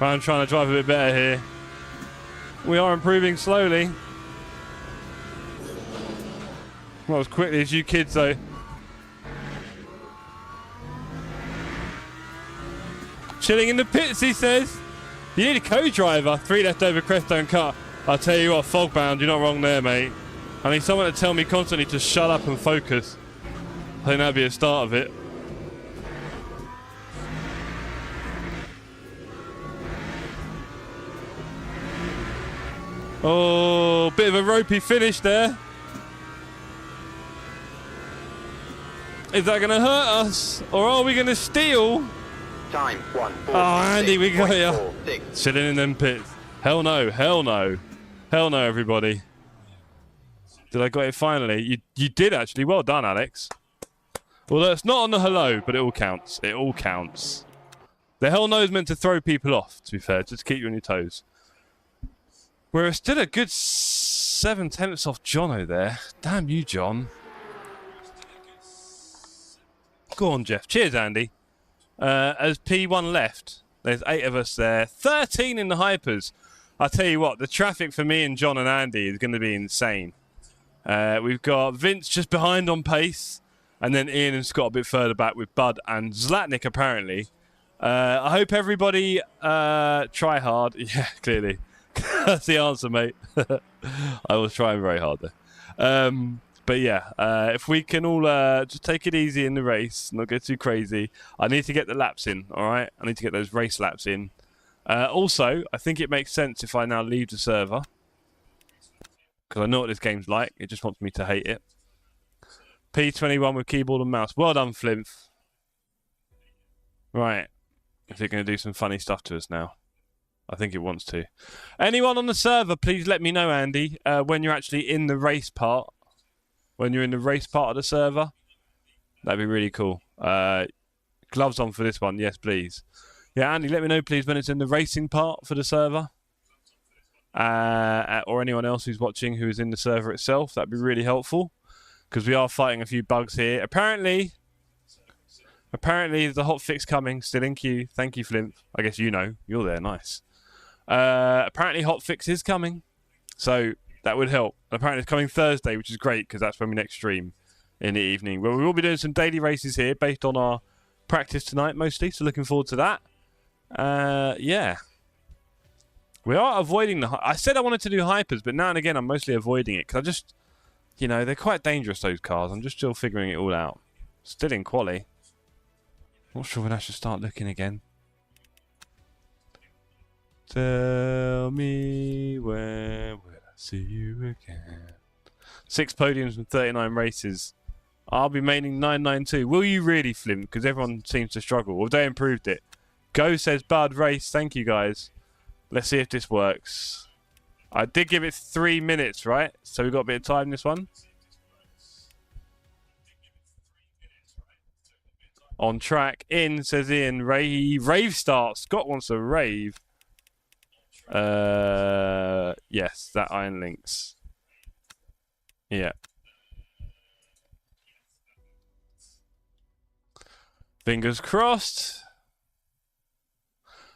Speaker 1: I'm trying to drive a bit better here. We are improving slowly. Not as quickly as you kids, though. Chilling in the pits, he says. You need a co-driver. 3 left over Crestone cut. I'll tell you what, Fogbound, you're not wrong there, mate. I need someone to tell me constantly to shut up and focus. I think that'd be a start of it. Oh, bit of a ropey finish there. Is that going to hurt us? Or are we going to steal?
Speaker 2: Time 1.
Speaker 1: Oh, Andy, we got you. Sitting in them pits. Hell no, hell no. Hell no, everybody. Did I got it finally? You did, actually. Well done, Alex. Well, it's not on the hello, but it all counts. It all counts. The hell no is meant to throw people off, to be fair, just to keep you on your toes. We're still a good 7 tenths off Jono there. Damn you, John. Go on, Jeff. Cheers, Andy. As P1 left, there's 8 of us there. 13 in the hypers. I'll tell you what, the traffic for me and John and Andy is going to be insane. We've got Vince just behind on pace, and then Ian and Scott a bit further back with Bud and Zlatnik, apparently. I hope everybody try hard. Yeah, clearly. That's the answer, mate. I was trying very hard there. But yeah, if we can all just take it easy in the race, not get too crazy. I need to get the laps in, all right? I need to get those race laps in. Also, I think it makes sense if I now leave the server, because I know what this game's like. It just wants me to hate it. P21 with keyboard and mouse. Well done, Flimph. Right. Is it going to do some funny stuff to us now? I think it wants to. Anyone on the server, please let me know, Andy, when you're actually in the race part. When you're in the race part of the server. That'd be really cool. Gloves on for this one. Yes, please. Yeah, Andy, let me know, please, when it's in the racing part for the server. Or anyone else who's watching who is in the server itself. That'd be really helpful. Because we are fighting a few bugs here. Apparently, there's a hot fix coming. Still in queue. Thank you, Flint. I guess you know. You're there. Nice. Apparently, hot fix is coming. So that would help. Apparently, it's coming Thursday, which is great because that's when we next stream in the evening. Well, we will be doing some daily races here based on our practice tonight mostly. So looking forward to that. Yeah. We are avoiding the... I said I wanted to do hypers, but now and again I'm mostly avoiding it because I just... You know, they're quite dangerous, those cars. I'm just still figuring it all out. Still in quali. Not sure when I should start looking again. Tell me when will I see you again? 6 podiums and 39 races. I'll be maining 992. Will you really, Flim? Because everyone seems to struggle. Well, they improved it. Go, says Bud Race. Thank you, guys. Let's see if this works. I did give it 3 minutes, right? So we've got a bit of time in this one. On track. In, says Ian. Rave start. Scott wants a rave. Yes, that Iron Links. Yeah. Fingers crossed.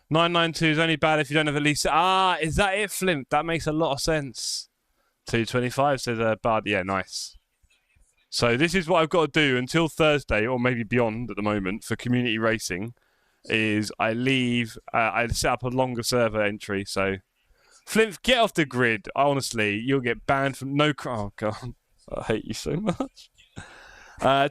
Speaker 1: 992 is only bad if you don't have at least... Ah, is that it, Flint? That makes a lot of sense. 225 says Bud. Yeah, nice. So this is what I've got to do until Thursday, or maybe beyond at the moment, for community racing, is I leave... I set up a longer server entry, so... Flint, get off the grid. Honestly, you'll get banned from... Oh, God. I hate you so much.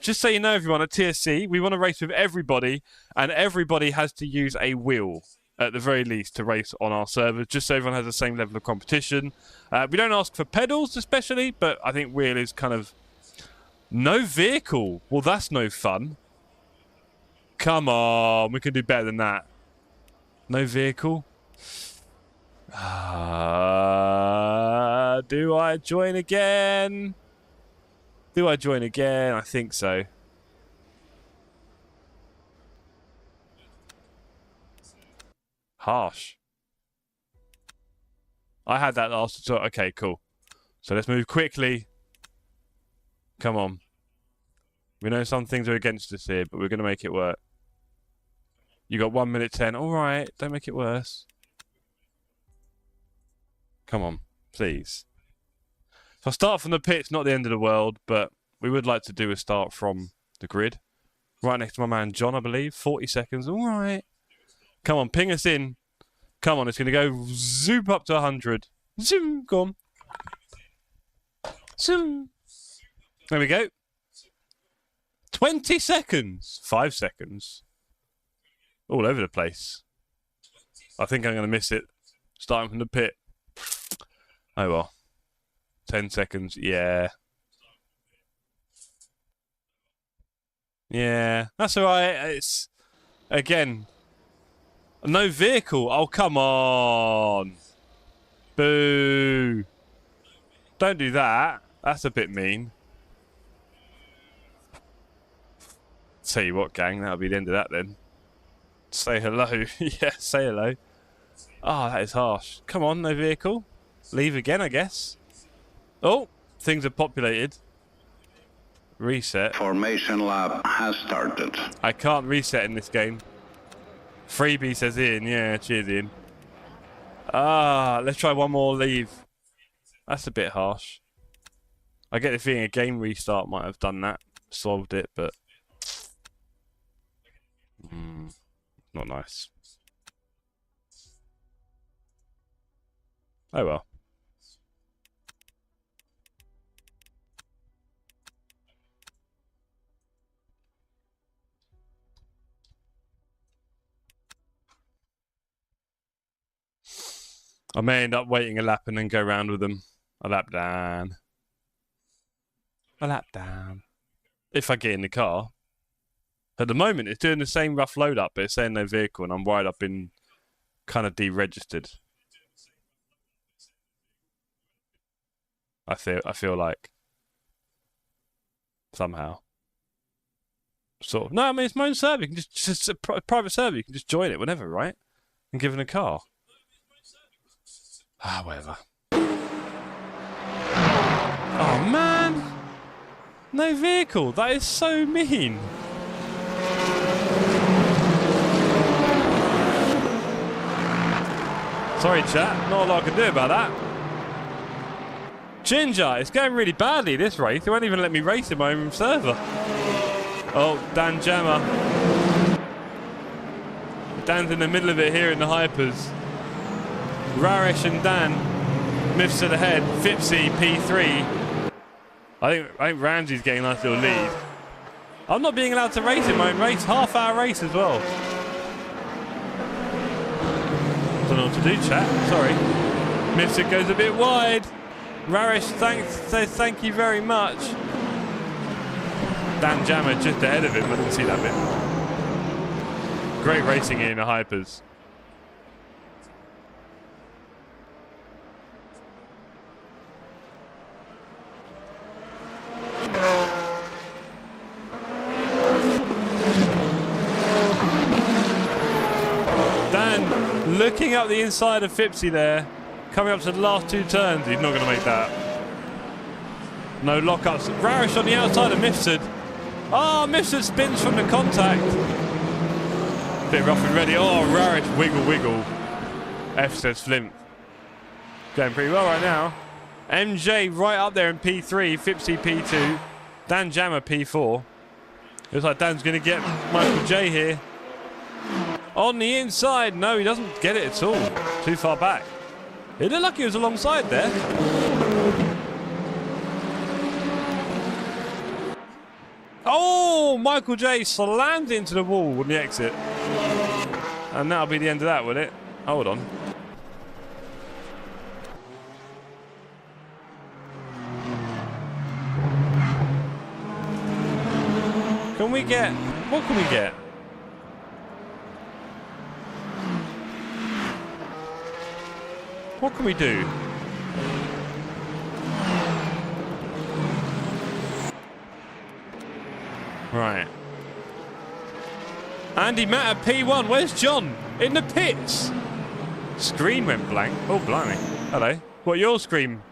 Speaker 1: Just so you know, everyone, at TSC, we want to race with everybody, and everybody has to use a wheel, at the very least, to race on our servers, just so everyone has the same level of competition. We don't ask for pedals, especially, but I think wheel is kind of... No vehicle. Well, that's no fun. Come on, we can do better than that. No vehicle. Do I join again? Do I join again? I think so. Harsh. I had that last. So, okay, cool. So let's move quickly. Come on. We know some things are against us here, but we're going to make it work. You got 1 minute 10. All right, don't make it worse. Come on, please. So I'll start from the pits, not the end of the world, but we would like to do a start from the grid. Right next to my man John, I believe. 40 seconds. All right. Come on, ping us in. Come on, it's going to go zoom up to 100. Zoom, go on. Zoom. There we go. 20 seconds. 5 seconds. All over the place. I think I'm going to miss it. Starting from the pit. Oh well. 10 seconds. Yeah. Yeah. That's alright. It's... Again... No vehicle. Oh, come on. Boo. Don't do that. That's a bit mean. Tell you what, gang. That'll be the end of that then. Say hello. Yeah, say hello. Oh, that is harsh. Come on, no vehicle. Leave again, I guess. Oh, things are populated. Reset.
Speaker 2: Formation lab has started.
Speaker 1: I can't reset in this game. Freebie says Ian. Yeah, cheers, Ian. Let's try one more leave. That's a bit harsh. I get the feeling a game restart might have done that. Solved it, but... not nice. Oh well. I may end up waiting a lap and then go round with them. A lap down. A lap down. If I get in the car. At the moment, it's doing the same rough load up, but it's saying no vehicle, and I'm worried I've been kind of deregistered. I feel like somehow. Sort of. No, I mean it's my own server. You can just a private server. You can just join it whenever, right? And give it a car. Whatever. Oh man, no vehicle. That is so mean. Sorry, chat. Not a lot I can do about that. Ginger, it's going really badly this race. They won't even let me race in my own server. Oh, Dan Jammer. Dan's in the middle of it here in the hypers. Raresh and Dan. Miffs to the head. Fipsy, P3. I think Ramsey's getting a nice little lead. I'm not being allowed to race in my own race. Half-hour race as well. Don't know what to do, chat. Sorry. Miffs it goes a bit wide. Raresh says thank you very much. Dan Jammer just ahead of him. I didn't see that bit. Great racing in the hypers. Dan looking up the inside of Fipsy there. Coming up to the last two turns. He's not going to make that. No lockups. Raresh on the outside of Mifsud. Oh, Mifsud spins from the contact. Bit rough and ready. Oh, Raresh wiggle, wiggle. F says Flimp. Going pretty well right now. MJ right up there in P3. Fipsy P2. Dan Jammer P4. Looks like Dan's going to get Michael J here. On the inside. No, he doesn't get it at all. Too far back. It looked like he was alongside there. Oh, Michael J slammed into the wall on the exit. And that'll be the end of that, will it? Hold on. Can we get... What can we get? What can we do? Right. Andy Matt at P1. Where's John? In the pits. Screen went blank. Oh, blimey. Hello. What, your screen,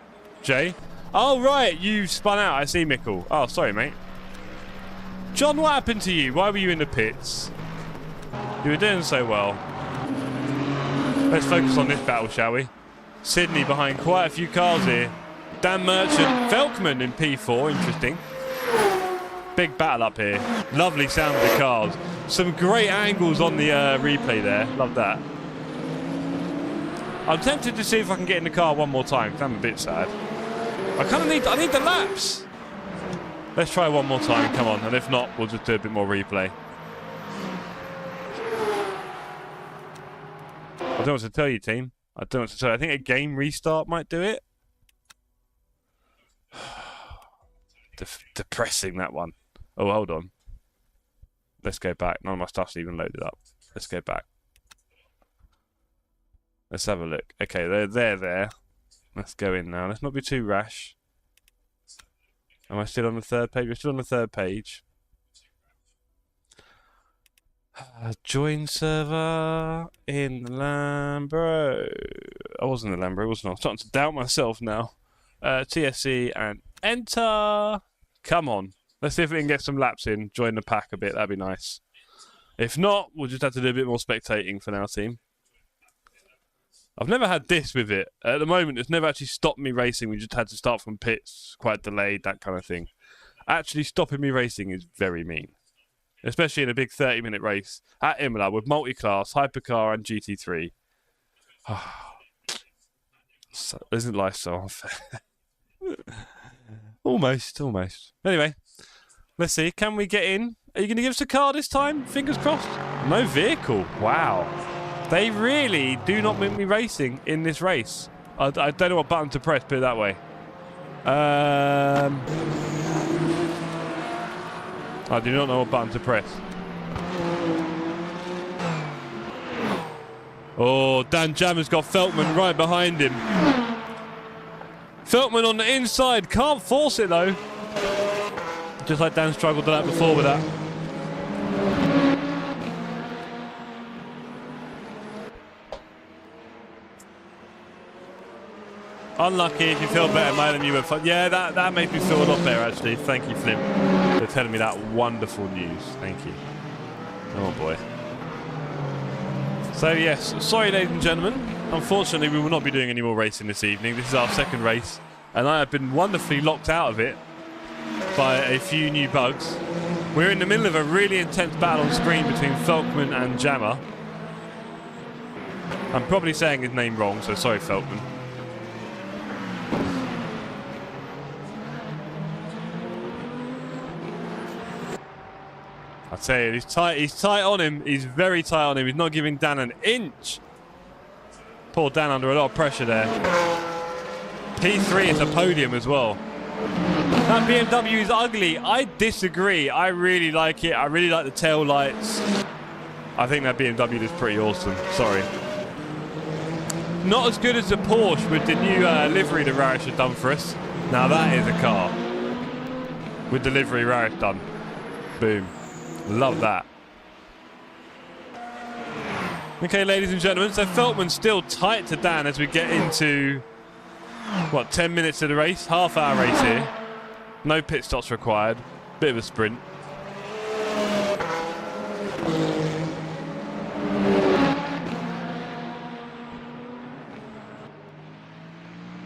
Speaker 1: Jay? Oh, right. You spun out. I see, Mickle. Oh, sorry, mate. John, what happened to you? Why were you in the pits? You were doing so well. Let's focus on this battle, shall we? Sydney behind quite a few cars here. Dan Merchant. Felkman in P4. Interesting. Big battle up here. Lovely sound of the cars. Some great angles on the replay there. Love that. I'm tempted to see if I can get in the car one more time, because I'm a bit sad. I need the laps. Let's try one more time, come on. And if not, we'll just do a bit more replay. I don't know what to tell you, team. I don't know what to tell you. I think a game restart might do it. Depressing, that one. Oh, hold on. Let's go back. None of my stuff's even loaded up. Let's go back. Let's have a look. Okay, they're there. Let's go in now. Let's not be too rash. Am I still on the third page? We're still on the third page. Join server in the Lambro. I wasn't in the Lambro, wasn't I? I'm starting to doubt myself now. TSC and enter. Come on. Let's see if we can get some laps in. Join the pack a bit. That'd be nice. If not, we'll just have to do a bit more spectating for now, team. I've never had this with it. At the moment, it's never actually stopped me racing. We just had to start from pits, quite delayed, that kind of thing. Actually stopping me racing is very mean. Especially in a big 30-minute race at Imola with multi-class, hypercar and GT3. Isn't life so unfair? Almost. Anyway, let's see. Can we get in? Are you going to give us a car this time? Fingers crossed. No vehicle. Wow. They really do not make me racing in this race. I don't know what button to press, put it that way. I do not know what button to press. Oh, Dan Jammer's got Feltman right behind him. Feltman on the inside. Can't force it, though. Just like Dan struggled to that before with that. Unlucky. If you feel better, mate, than you were fun. Yeah, that made me feel a lot better, actually. Thank you, Flim, for telling me that wonderful news. Thank you. Oh, boy. So, yes. Sorry, ladies and gentlemen. Unfortunately, we will not be doing any more racing this evening. This is our second race, and I have been wonderfully locked out of it by a few new bugs. We're in the middle of a really intense battle on screen between Felkman and Jammer. I'm probably saying his name wrong, so sorry, Felkman. I tell you, he's tight on him. He's very tight on him. He's not giving Dan an inch. Poor Dan under a lot of pressure there. P3 is a podium as well. That BMW is ugly. I disagree. I really like it. I really like the tail lights. I think that BMW is pretty awesome. Sorry. Not as good as the Porsche with the new livery that Roush has done for us. Now that is a car. With the livery Roush done. Boom. Love that. Okay, ladies and gentlemen, so Feltman's still tight to Dan as we get into, what, 10 minutes of the race? Half-hour race here. No pit stops required. Bit of a sprint.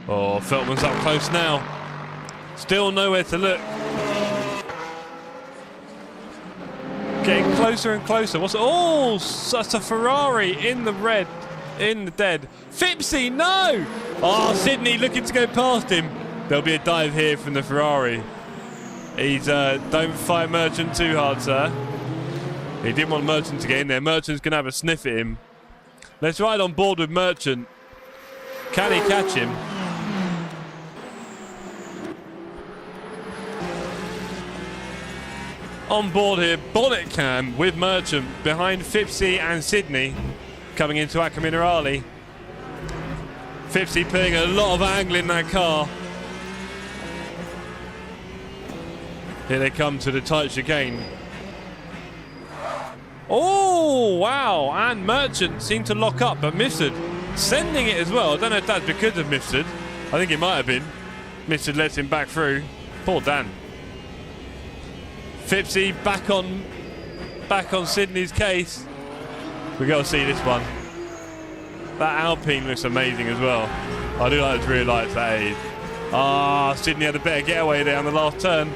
Speaker 1: Oh, Feltman's up close now. Still nowhere to look. Getting closer and closer. What's it? Oh, that's a Ferrari in the red, in the dead. Fipsy, no! Oh, Sydney looking to go past him. There'll be a dive here from the Ferrari. He's don't fight Merchant too hard, sir. He didn't want Merchant to get in there. Merchant's gonna have a sniff at him. Let's ride on board with Merchant. Can he catch him? On board here, bonnet cam with Merchant behind Fipsy and Sydney coming into Acca Minerali. Fipsy putting a lot of angle in that car. Here they come to the tight chicane. Oh, wow. And Merchant seemed to lock up, but Mifsud sending it as well. I don't know if that's because of Mifsud. I think it might have been. Mifsud lets him back through. Poor Dan. Fipsy back on Sydney's case. We got to see this one. That Alpine looks amazing as well. I do like the rear lights, that aid. Ah, Sydney had a better getaway there on the last turn.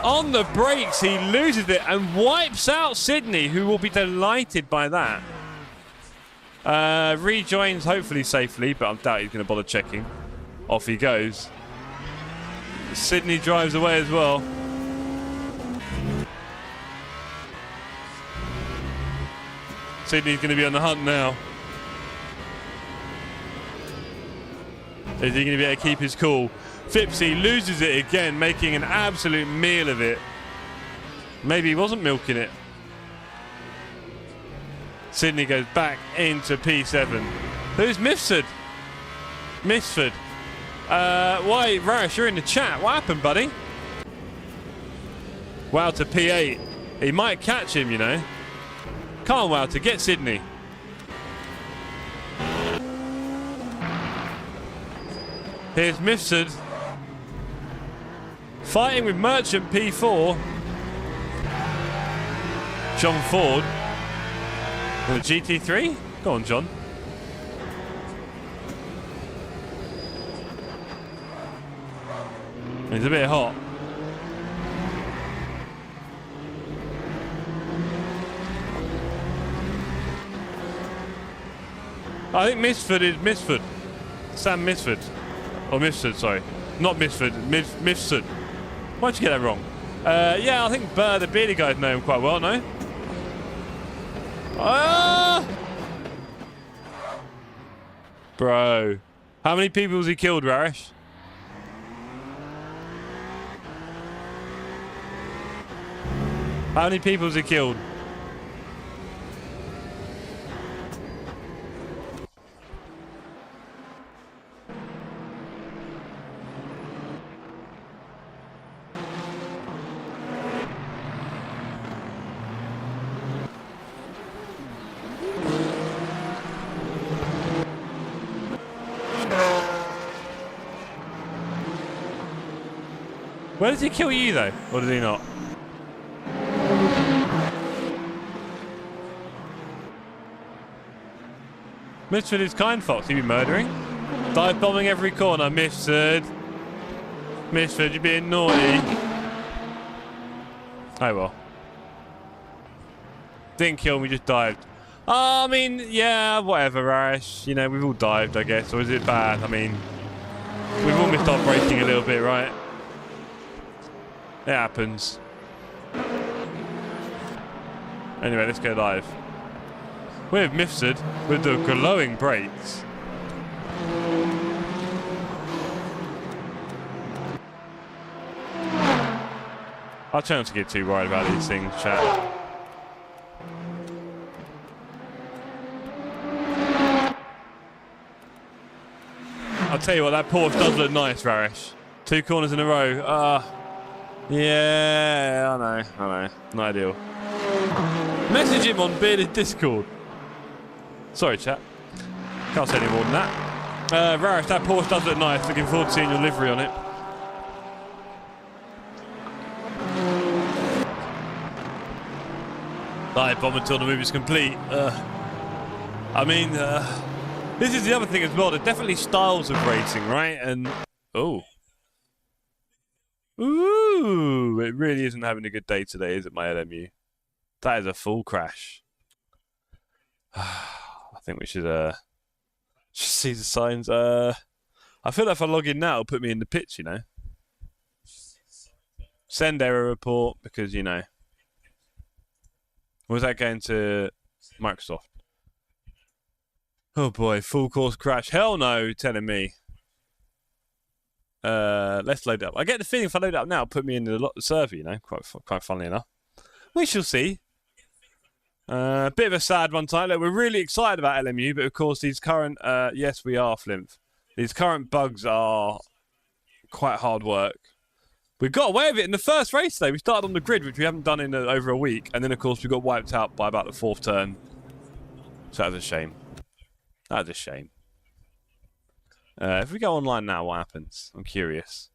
Speaker 1: On the brakes, he loses it and wipes out Sydney, who will be delighted by that. Rejoins hopefully safely, but I doubt he's going to bother checking. Off he goes. Sydney drives away as well. Sydney's going to be on the hunt now. Is he going to be able to keep his cool? Fipsy loses it again, making an absolute meal of it. Maybe he wasn't milking it. Sydney goes back into P7. Who's Mifsud? Mifsud. Why, Rash, you're in the chat. What happened, buddy? Wow to P8. He might catch him, you know. Come on, Wow to get Sydney. Here's Mifsud. Fighting with Merchant P4. John Ford. With a GT3? Go on, John. He's a bit hot. I think Misford is Misford. Sam Misford. Or Mifsud, sorry. Not Misford, Mifsud. Why'd you get that wrong? Yeah, I think the bearded guys know him quite well, no? Ah! Bro. How many people has he killed, Rarish? How many people has he killed? Where does he kill you though? Or did he not? Mifsud is kind fox, he be murdering. Dive bombing every corner, Mifsud. Mifsud, you're being naughty. Oh well. Didn't kill me, just dived. I mean, yeah, whatever, Rash. You know, we've all dived, I guess. Or is it bad? I mean, we've all missed our braking a little bit, right? It happens. Anyway, let's go live. We have Mifsud with the glowing brakes. I'll try not to get too worried about these things, chat. I'll tell you what, that Porsche does look nice, Rarish. 2 corners in a row. Yeah, I know. Not ideal. Message him on Bearded Discord. Sorry, chat. Can't say any more than that. Rarish, that Porsche does look nice. Looking forward to seeing your livery on it. Dive bomb until the move is complete. I mean, this is the other thing as well. There's definitely styles of racing, right? And ooh, it really isn't having a good day today, is it, my LMU? That is a full crash. I think we should see the signs. I feel like if I log in now, it'll put me in the pits, you know. Send error report because, you know. Was that going to Microsoft? Oh boy, full course crash. Hell no, telling me. Let's load it up. I get the feeling if I load it up now, it'll put me in the server, you know. Quite funnily enough. We shall see. Bit of a sad one tonight. Look, we're really excited about LMU, but of course these current... yes, we are, Flimp. These current bugs are quite hard work. We got away with it in the first race today. We started on the grid, which we haven't done in over a week. And then, of course, we got wiped out by about the 4th turn. So that was a shame. That was a shame. If we go online now, what happens? I'm curious.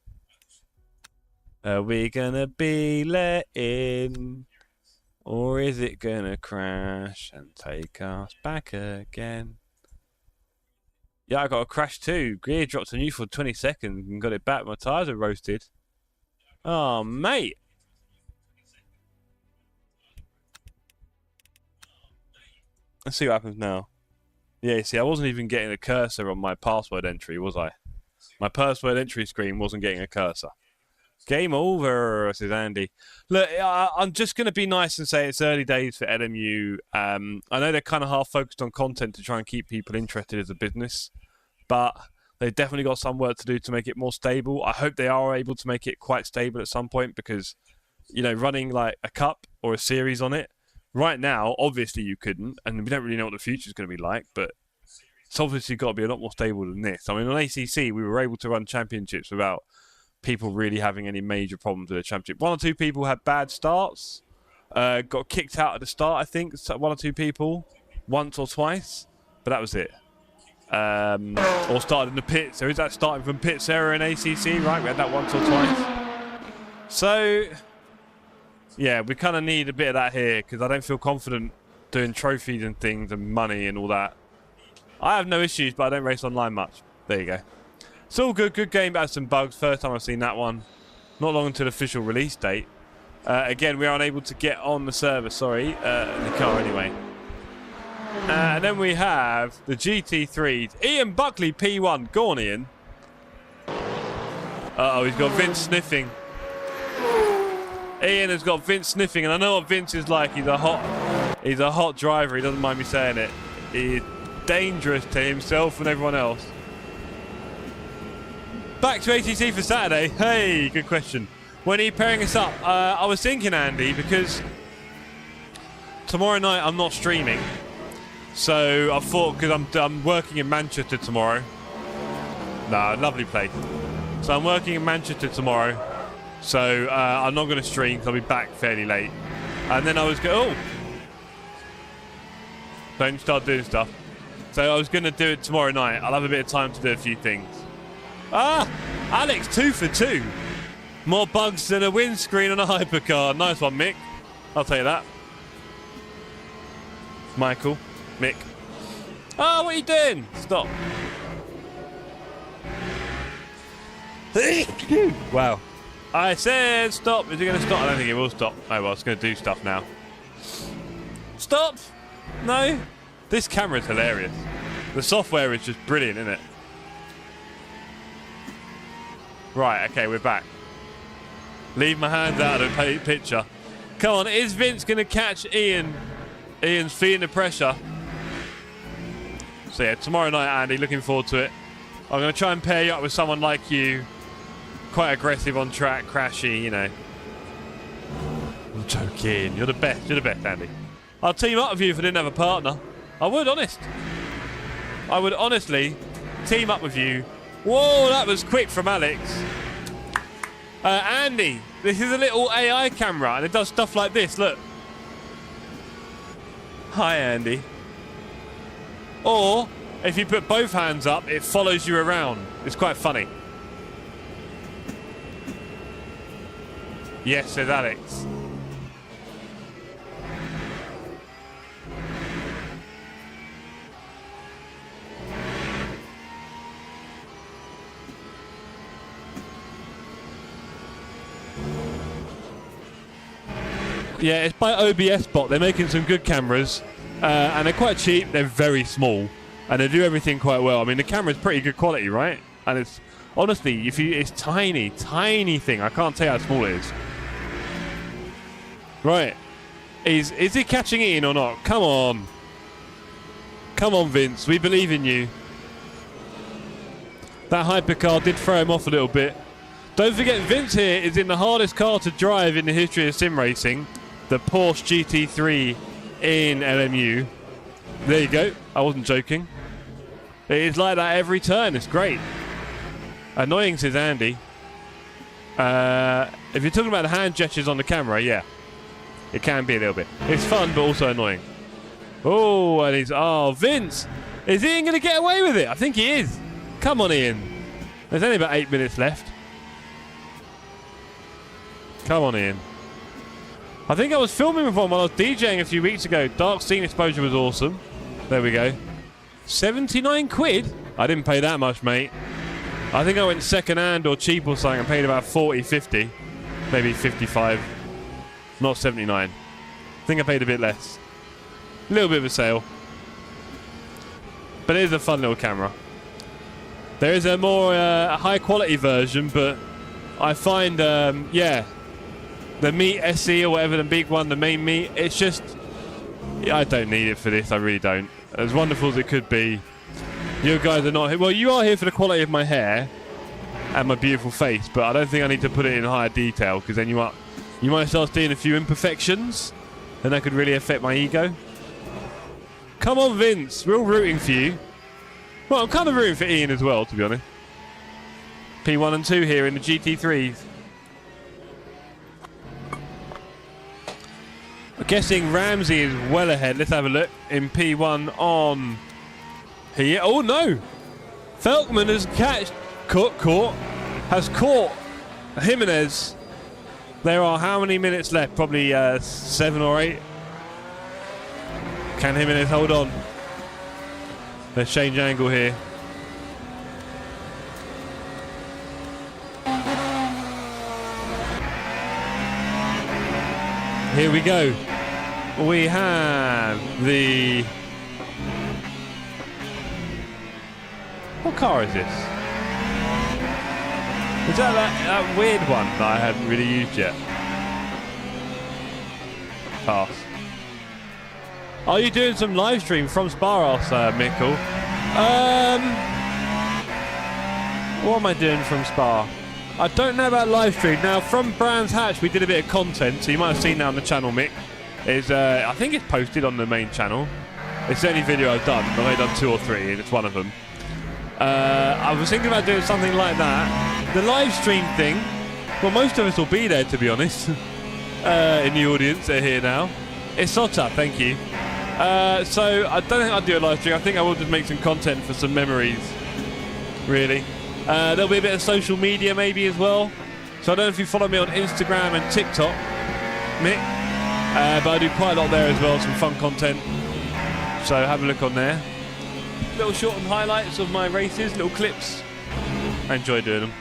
Speaker 1: Are we going to be let in? Or is it going to crash and take us back again? Yeah, I got a crash too. Gear dropped to neutral for 20 seconds and got it back. My tyres are roasted. Oh, mate. Let's see what happens now. Yeah, see, I wasn't even getting a cursor on my password entry, was I? My password entry screen wasn't getting a cursor. Game over, says Andy. Look, I'm just going to be nice and say it's early days for LMU. I know they're kind of half focused on content to try and keep people interested as a business, but they've definitely got some work to do to make it more stable. I hope they are able to make it quite stable at some point because, you know, running like a cup or a series on it, right now, obviously you couldn't, and we don't really know what the future is going to be like, but it's obviously got to be a lot more stable than this. I mean, on ACC, we were able to run championships without people really having any major problems with the championship. 1 or 2 people had bad starts, got kicked out at the start, I think, 1 or 2 people, once or twice, but that was it. Or started in the pits. There is that starting from pits error in ACC, right? We had that once or twice. So, yeah, we kind of need a bit of that here because I don't feel confident doing trophies and things and money and all that. I have no issues, but I don't race online much. There you go. It's all good. Good game, but has some bugs. First time I've seen that one. Not long until the official release date. Again, we are unable to get on the server, sorry, in the car anyway. And then we have the GT3s. Ian Buckley, P1. Go on, Ian. Uh-oh, he's got Vince sniffing. Ian has got Vince sniffing, and I know what Vince is like. He's a hot driver. He doesn't mind me saying it. He's dangerous to himself and everyone else. Back to ATC for Saturday. Hey, good question. When are you pairing us up? I was thinking, Andy, because tomorrow night I'm not streaming. So I thought, because I'm working in Manchester tomorrow. Nah, lovely place. So I'm working in Manchester tomorrow. So I'm not going to stream because I'll be back fairly late. And then I was going, oh. Don't start doing stuff. So I was going to do it tomorrow night. I'll have a bit of time to do a few things. Ah, Alex, 2 for 2. More bugs than a windscreen on a hypercar. Nice one, Mick. I'll tell you that. Michael, Mick. Oh, what are you doing? Stop. Wow. I said stop. Is it going to stop? I don't think it will stop. Oh, well, it's going to do stuff now. Stop. No. This camera is hilarious. The software is just brilliant, isn't it? Right, okay, we're back. Leave my hands out of the picture. Come on, is Vince going to catch Ian? Ian's feeling the pressure. So yeah, tomorrow night, Andy, looking forward to it. I'm going to try and pair you up with someone like you. Quite aggressive on track, crashy, you know. I'm joking. You're the best. You're the best, Andy. I'll team up with you if I didn't have a partner. I would, honest. I would honestly team up with you. Whoa, that was quick from Alex. Andy, this is a little AI camera and it does stuff like this, look. Hi, Andy. Or, if you put both hands up, it follows you around. It's quite funny. Yes, says Alex. Yeah, it's by OBSBot. They're making some good cameras, and they're quite cheap. They're very small, and they do everything quite well. I mean, the camera's pretty good quality, right? And it's honestly, it's tiny, tiny thing. I can't tell you how small it is. Right? Is he catching it in or not? Come on, come on, Vince. We believe in you. That hypercar did throw him off a little bit. Don't forget, Vince here is in the hardest car to drive in the history of sim racing. The Porsche GT3 in LMU. There you go. I wasn't joking. It is like that every turn. It's great. Annoying, says Andy. If you're talking about the hand gestures on the camera, yeah. It can be a little bit. It's fun, but also annoying. Oh, and he's... Oh, Vince! Is Ian going to get away with it? I think he is. Come on, Ian. There's only about 8 minutes left. Come on, Ian. I think I was filming with one while I was DJing a few weeks ago. Dark scene exposure was awesome. There we go. 79 quid? I didn't pay that much, mate. I think I went second hand or cheap or something and paid about 40, 50. Maybe 55. Not 79. I think I paid a bit less. A little bit of a sale. But it is a fun little camera. There is a more high quality version, but I find, yeah, the Meet SE or whatever, the big one, the main Meet, it's just, I don't need it for this, I really don't. As wonderful as it could be, you guys are not here. Well, you are here for the quality of my hair and my beautiful face, but I don't think I need to put it in higher detail, because then you might start seeing a few imperfections, and that could really affect my ego. Come on, Vince, we're all rooting for you. Well, I'm kind of rooting for Ian as well, to be honest. P1 and 2 here in the GT3s. I'm guessing Ramsey is well ahead. Let's have a look. In P1 on here. Oh, no. Felkman has caught Jimenez. There are how many minutes left? Probably 7 or 8. Can Jimenez hold on? Let's change angle here. Here we go. We have the... What car is this? Is that weird one that I hadn't really used yet? Pass. Are you doing some live stream from Sparos, Mikkel? What am I doing from Spa? I don't know about live stream. Now, from Brands Hatch, we did a bit of content, so you might have seen that on the channel, Mick. I think it's posted on the main channel. It's the only video I've done. I've only done 2 or 3, and it's one of them. I was thinking about doing something like that. The live stream thing, well, most of us will be there, to be honest. In the audience, they're here now. It's Sota, thank you. So I don't think I'll do a live stream. I think I will just make some content for some memories, really. There'll be a bit of social media maybe as well. So I don't know if you follow me on Instagram and TikTok, Mick. But I do quite a lot there as well, some fun content. So have a look on there. Little short and highlights of my races, little clips. I enjoy doing them.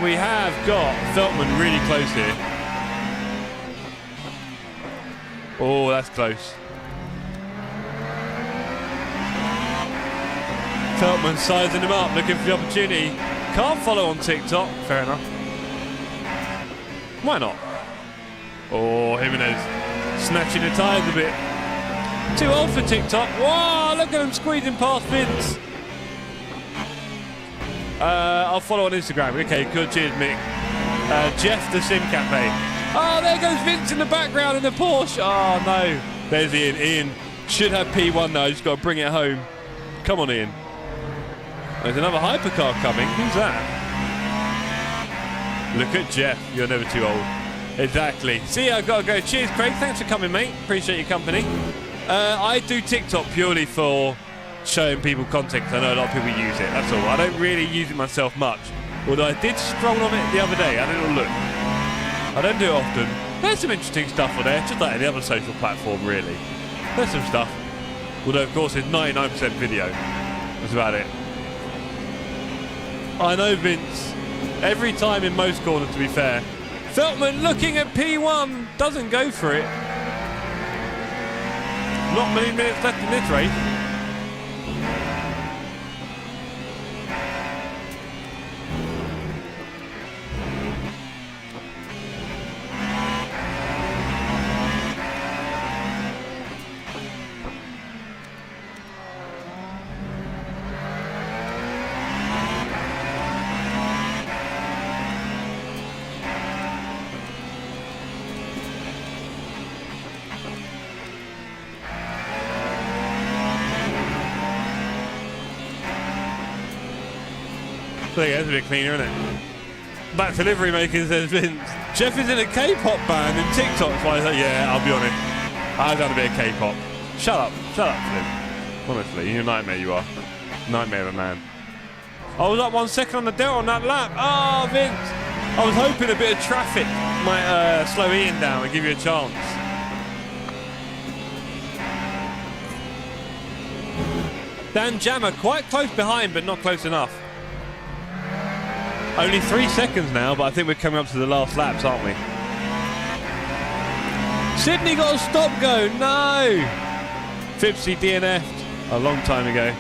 Speaker 1: We have got Feltman really close here. Oh, that's close. Feltman sizing him up, looking for the opportunity. Can't follow on TikTok. Fair enough. Why not? Oh, Jimenez snatching the tyres a bit. Too old for TikTok. Whoa, look at him squeezing past Vince. I'll follow on Instagram. Okay, good. Cheers, Mick. Jeff the Sim Cafe. Oh, there goes Vince in the background in the Porsche. Oh, no. There's Ian. Ian should have P1 now. Just got to bring it home. Come on, Ian. There's another hypercar coming. Who's that? Look at Jeff. You're never too old. Exactly. See, I've got to go. Cheers, Craig. Thanks for coming, mate. Appreciate your company. I do TikTok purely for showing people content, because I know a lot of people use it. That's all. I don't really use it myself much. Although I did stroll on it the other day. I had a little look. I don't do it often. There's some interesting stuff on there, just like any other social platform, really. There's some stuff. Although, of course, it's 99% video. That's about it. I know, Vince. Every time in most corners, to be fair. Feltman looking at P1. Doesn't go for it. Not many minutes left in this race. There you go, it's a bit cleaner, isn't it? Back to Livery Makers, there's been... Jeff is in a K-pop band in TikTok. So I was like, yeah, I'll be honest. I've done a bit of K-pop. Shut up, Flynn. Honestly, you're a nightmare, you are. Nightmare of a man. I was up 1 second on the delta on that lap. Oh, Vince. I was hoping a bit of traffic might slow Ian down and give you a chance. Dan Jammer quite close behind, but not close enough. Only 3 seconds now, but I think we're coming up to the last laps, aren't we? Sydney got a stop go. No! Fipsy DNF'd a long time ago.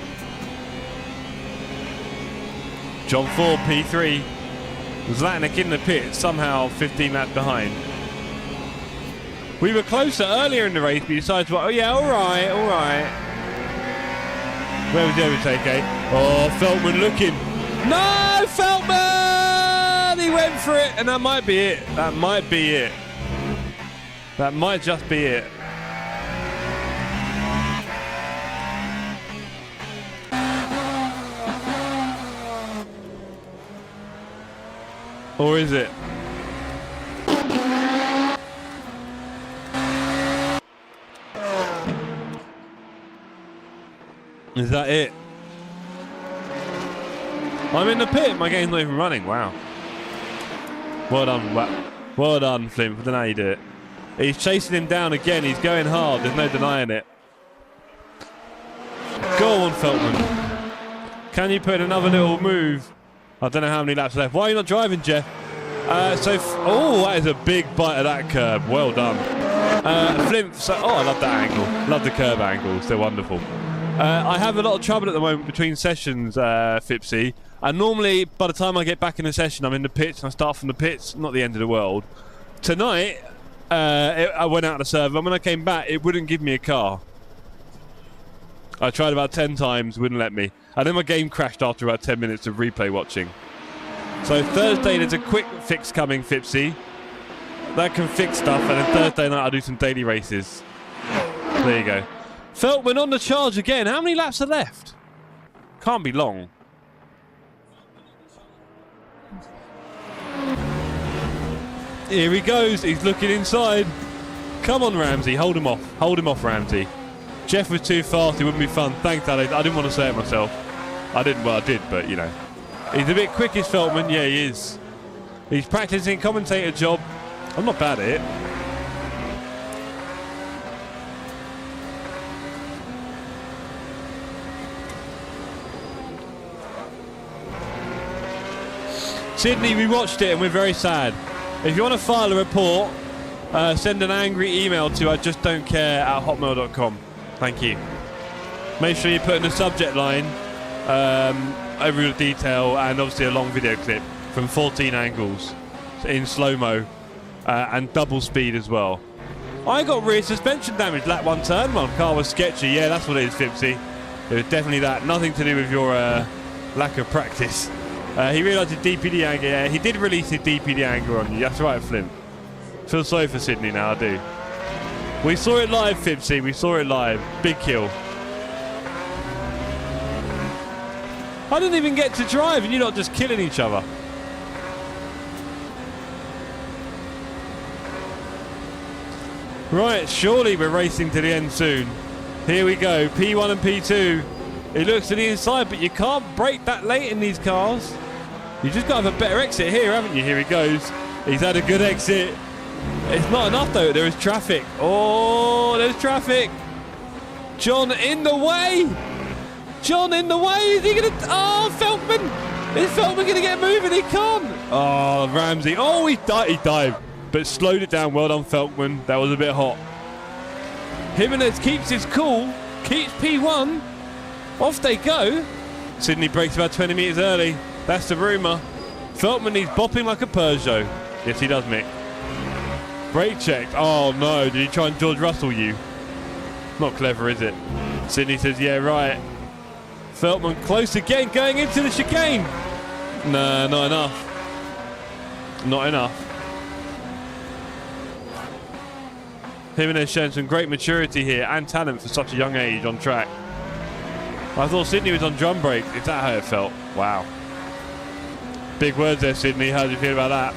Speaker 1: John Ford P3. Zlatnik in the pit, somehow 15 laps behind. We were closer earlier in the race, but he decided to... Oh yeah, all right. Where was the overtake, eh? Oh, Feltman looking. No, Feltman! He went for it, and that might be it. That might be it. That might just be it. Or is it? Is that it? I'm in the pit. My game's not even running. Wow. Well done. Well done, Flynn. I don't know how you do it. He's chasing him down again. He's going hard. There's no denying it. Go on, Feltman. Can you put in another little move? I don't know how many laps left. Why are you not driving, Jeff? Oh, that is a big bite of that curb. Well done. Flint. I love that angle. Love the curb angles. They're wonderful. I have a lot of trouble at the moment between sessions, Fipsy. And normally, by the time I get back in the session, I'm in the pits and I start from the pits. Not the end of the world. Tonight, I went out of the server. And when I came back, it wouldn't give me a car. I tried about 10 times, wouldn't let me. And then my game crashed after about 10 minutes of replay watching. So Thursday, there's a quick fix coming, Fipsy. That can fix stuff. And then Thursday night, I'll do some daily races. There you go. Feltman on the charge again. How many laps are left? Can't be long. Here he goes. He's looking inside. Come on, Ramsey. Hold him off. Hold him off, Ramsey. Jeff was too fast. It wouldn't be fun. Thanks, Alex. I didn't want to say it myself. I didn't. Well, I did, but, you know. He's a bit quick, is Feltman. Yeah, he is. He's practicing commentator job. I'm not bad at it. Sydney, we watched it and we're very sad. If you want to file a report, send an angry email to ijustdon'tcare@hotmail.com. Thank you. Make sure you put in the subject line over the detail and obviously a long video clip from 14 angles in slow-mo and double speed as well. I got rear suspension damage lap 1 turn 1. Car was sketchy. Yeah, that's what it is, Fipsy. It was definitely that. Nothing to do with your lack of practice. He realised his DPD anger. Yeah, he did release his DPD anger on you. That's right, Flint. Feel sorry for Sydney now, I do. We saw it live, Fipsy. We saw it live. Big kill. I didn't even get to drive and you're not just killing each other. Right, surely we're racing to the end soon. Here we go. P1 and P2. It looks to the inside, but you can't brake that late in these cars. You just got to have a better exit here, haven't you? Here he goes. He's had a good exit. It's not enough, though. There is traffic. Oh, there's traffic. John in the way. John in the way. Is he going to... Oh, Feltman. Is Feltman going to get moving? He can't. Oh, Ramsey. Oh, he dived. But slowed it down. Well done, Feltman. That was a bit hot. Jimenez keeps his cool. Keeps P1. Off they go. Sydney brakes about 20 metres early. That's the rumour. Feltman needs bopping like a Peugeot. Yes, he does, Mick. Brake checked. Oh, no. Did he try and George Russell you? Not clever, is it? Sydney says, yeah, right. Feltman close again, going into the chicane. No, not enough. Not enough. Jimenez showing some great maturity here and talent for such a young age on track. I thought Sydney was on drum brakes. Is that how it felt? Wow. Big words there, Sydney. How do you feel about that?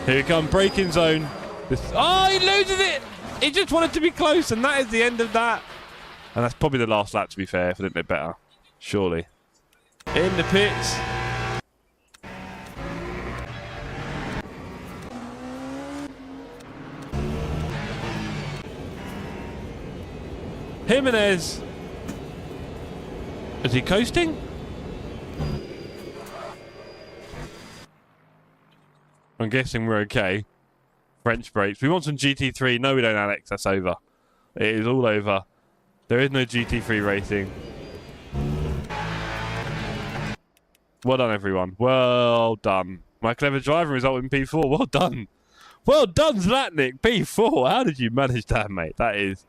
Speaker 1: Here we come, braking zone. Oh, he loses it! He just wanted to be close, and that is the end of that. And that's probably the last lap, to be fair, if I didn't know better. Surely. In the pits. Jimenez. Is he coasting? I'm guessing we're okay. French brakes. We want some GT3. No, we don't, Alex. That's over. It is all over. There is no GT3 racing. Well done, everyone. Well done. My clever driving result in P4. Well done. Well done, Zlatnik. P4. How did you manage that, mate? That is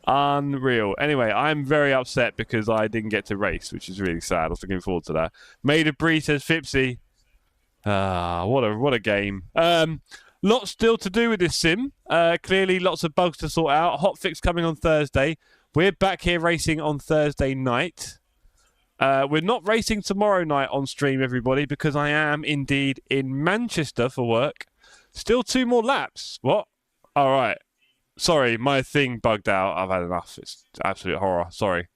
Speaker 1: unreal. Anyway, I'm very upset because I didn't get to race, which is really sad. I was looking forward to that. Made a Bree, says Fipsy. What a game. Lots still to do with this sim. Clearly, lots of bugs to sort out. Hotfix coming on Thursday. We're back here racing on Thursday night. We're not racing tomorrow night on stream, everybody, because I am indeed in Manchester for work. Still 2 more laps. What? All right. Sorry, my thing bugged out. I've had enough. It's absolute horror. Sorry.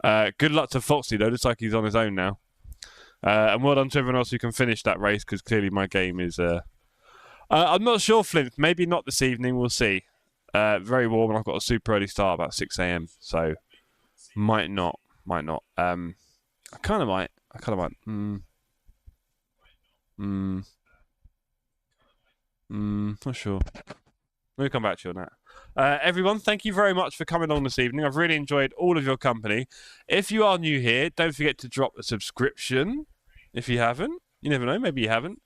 Speaker 1: Good luck to Foxy, though. Looks like he's on his own now. And well done to everyone else who can finish that race, because clearly my game is... I'm not sure, Flint. Maybe not this evening. We'll see. Very warm, and I've got a super early start about 6 a.m. So might not. I kind of might. Not sure. We'll come back to you on that. Everyone, thank you very much for coming on this evening. I've really enjoyed all of your company. If you are new here, don't forget to drop a subscription. If you haven't, you never know, maybe you haven't.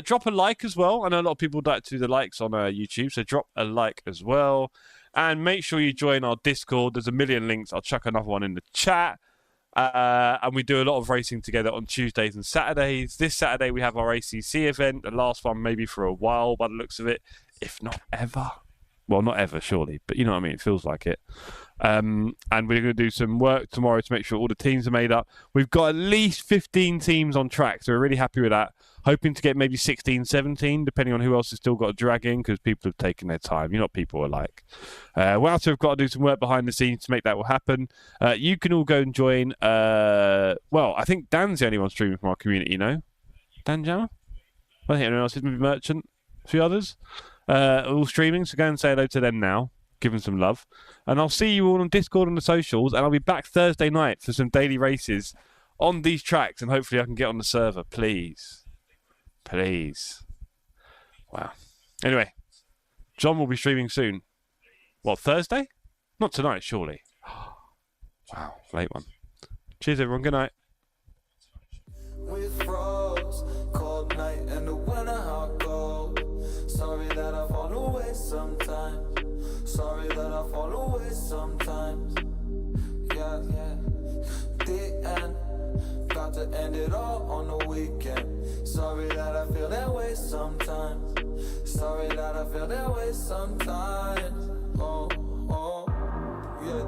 Speaker 1: Drop a like as well. I know a lot of people like to do the likes on YouTube, so drop a like as well. And make sure you join our Discord. There's a million links. I'll chuck another one in the chat. And we do a lot of racing together on Tuesdays and Saturdays. This Saturday we have our ACC event, the last one maybe for a while by the looks of it, if not ever. Well, not ever, surely, but you know what I mean, it feels like it. And we're going to do some work tomorrow to make sure all the teams are made up. We've got at least 15 teams on track, so we're really happy with that. Hoping to get maybe 16, 17, depending on who else has still got to drag in, because people have taken their time. You know what people are like. Wouter have got to do some work behind the scenes to make that all happen. You can all go and join. Well, I think Dan's the only one streaming from our community, you know? Dan Jammer? I don't think anyone else is. Maybe Merchant, a few others. All streaming, so go and say hello to them now. Give them some love. And I'll see you all on Discord and the socials, and I'll be back Thursday night for some daily races on these tracks, and hopefully I can get on the server, please. Please. Wow. Anyway, John will be streaming soon. What, Thursday? Not tonight, surely. Wow, late one. Cheers, everyone. Good night.
Speaker 3: With frost, cold night and the winter hot cold. Sorry that I fall away sometimes. Sorry that I fall away sometimes. Yeah. The end. Got to end it all on the weekend. Sorry that I feel that way sometimes. Sorry that I feel that way sometimes. Oh, yeah.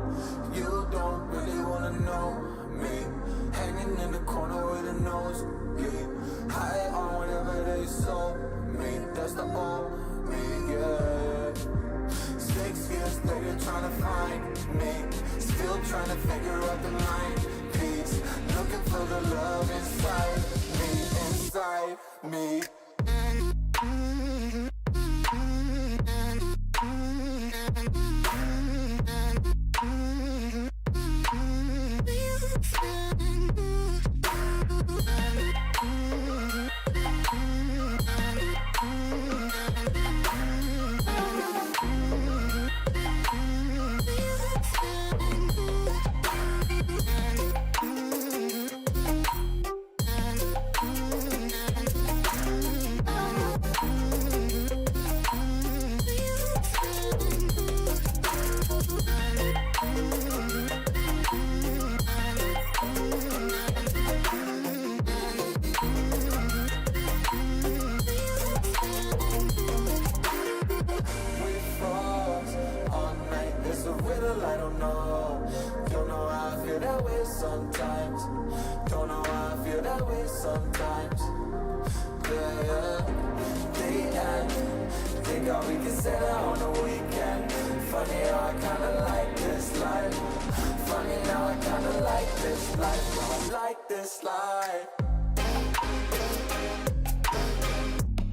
Speaker 3: You don't really wanna know me. Hanging in the corner with a nosebleed. High on whatever they sold me. That's the old me, yeah. 6 years later trying to find me. Still trying to figure out the line piece. Looking for the love inside me. that way sometimes. Yeah, yeah. The end. Think how we can say that on the weekend. Funny how I kinda like this life. Funny now I kinda like this life. I like this life.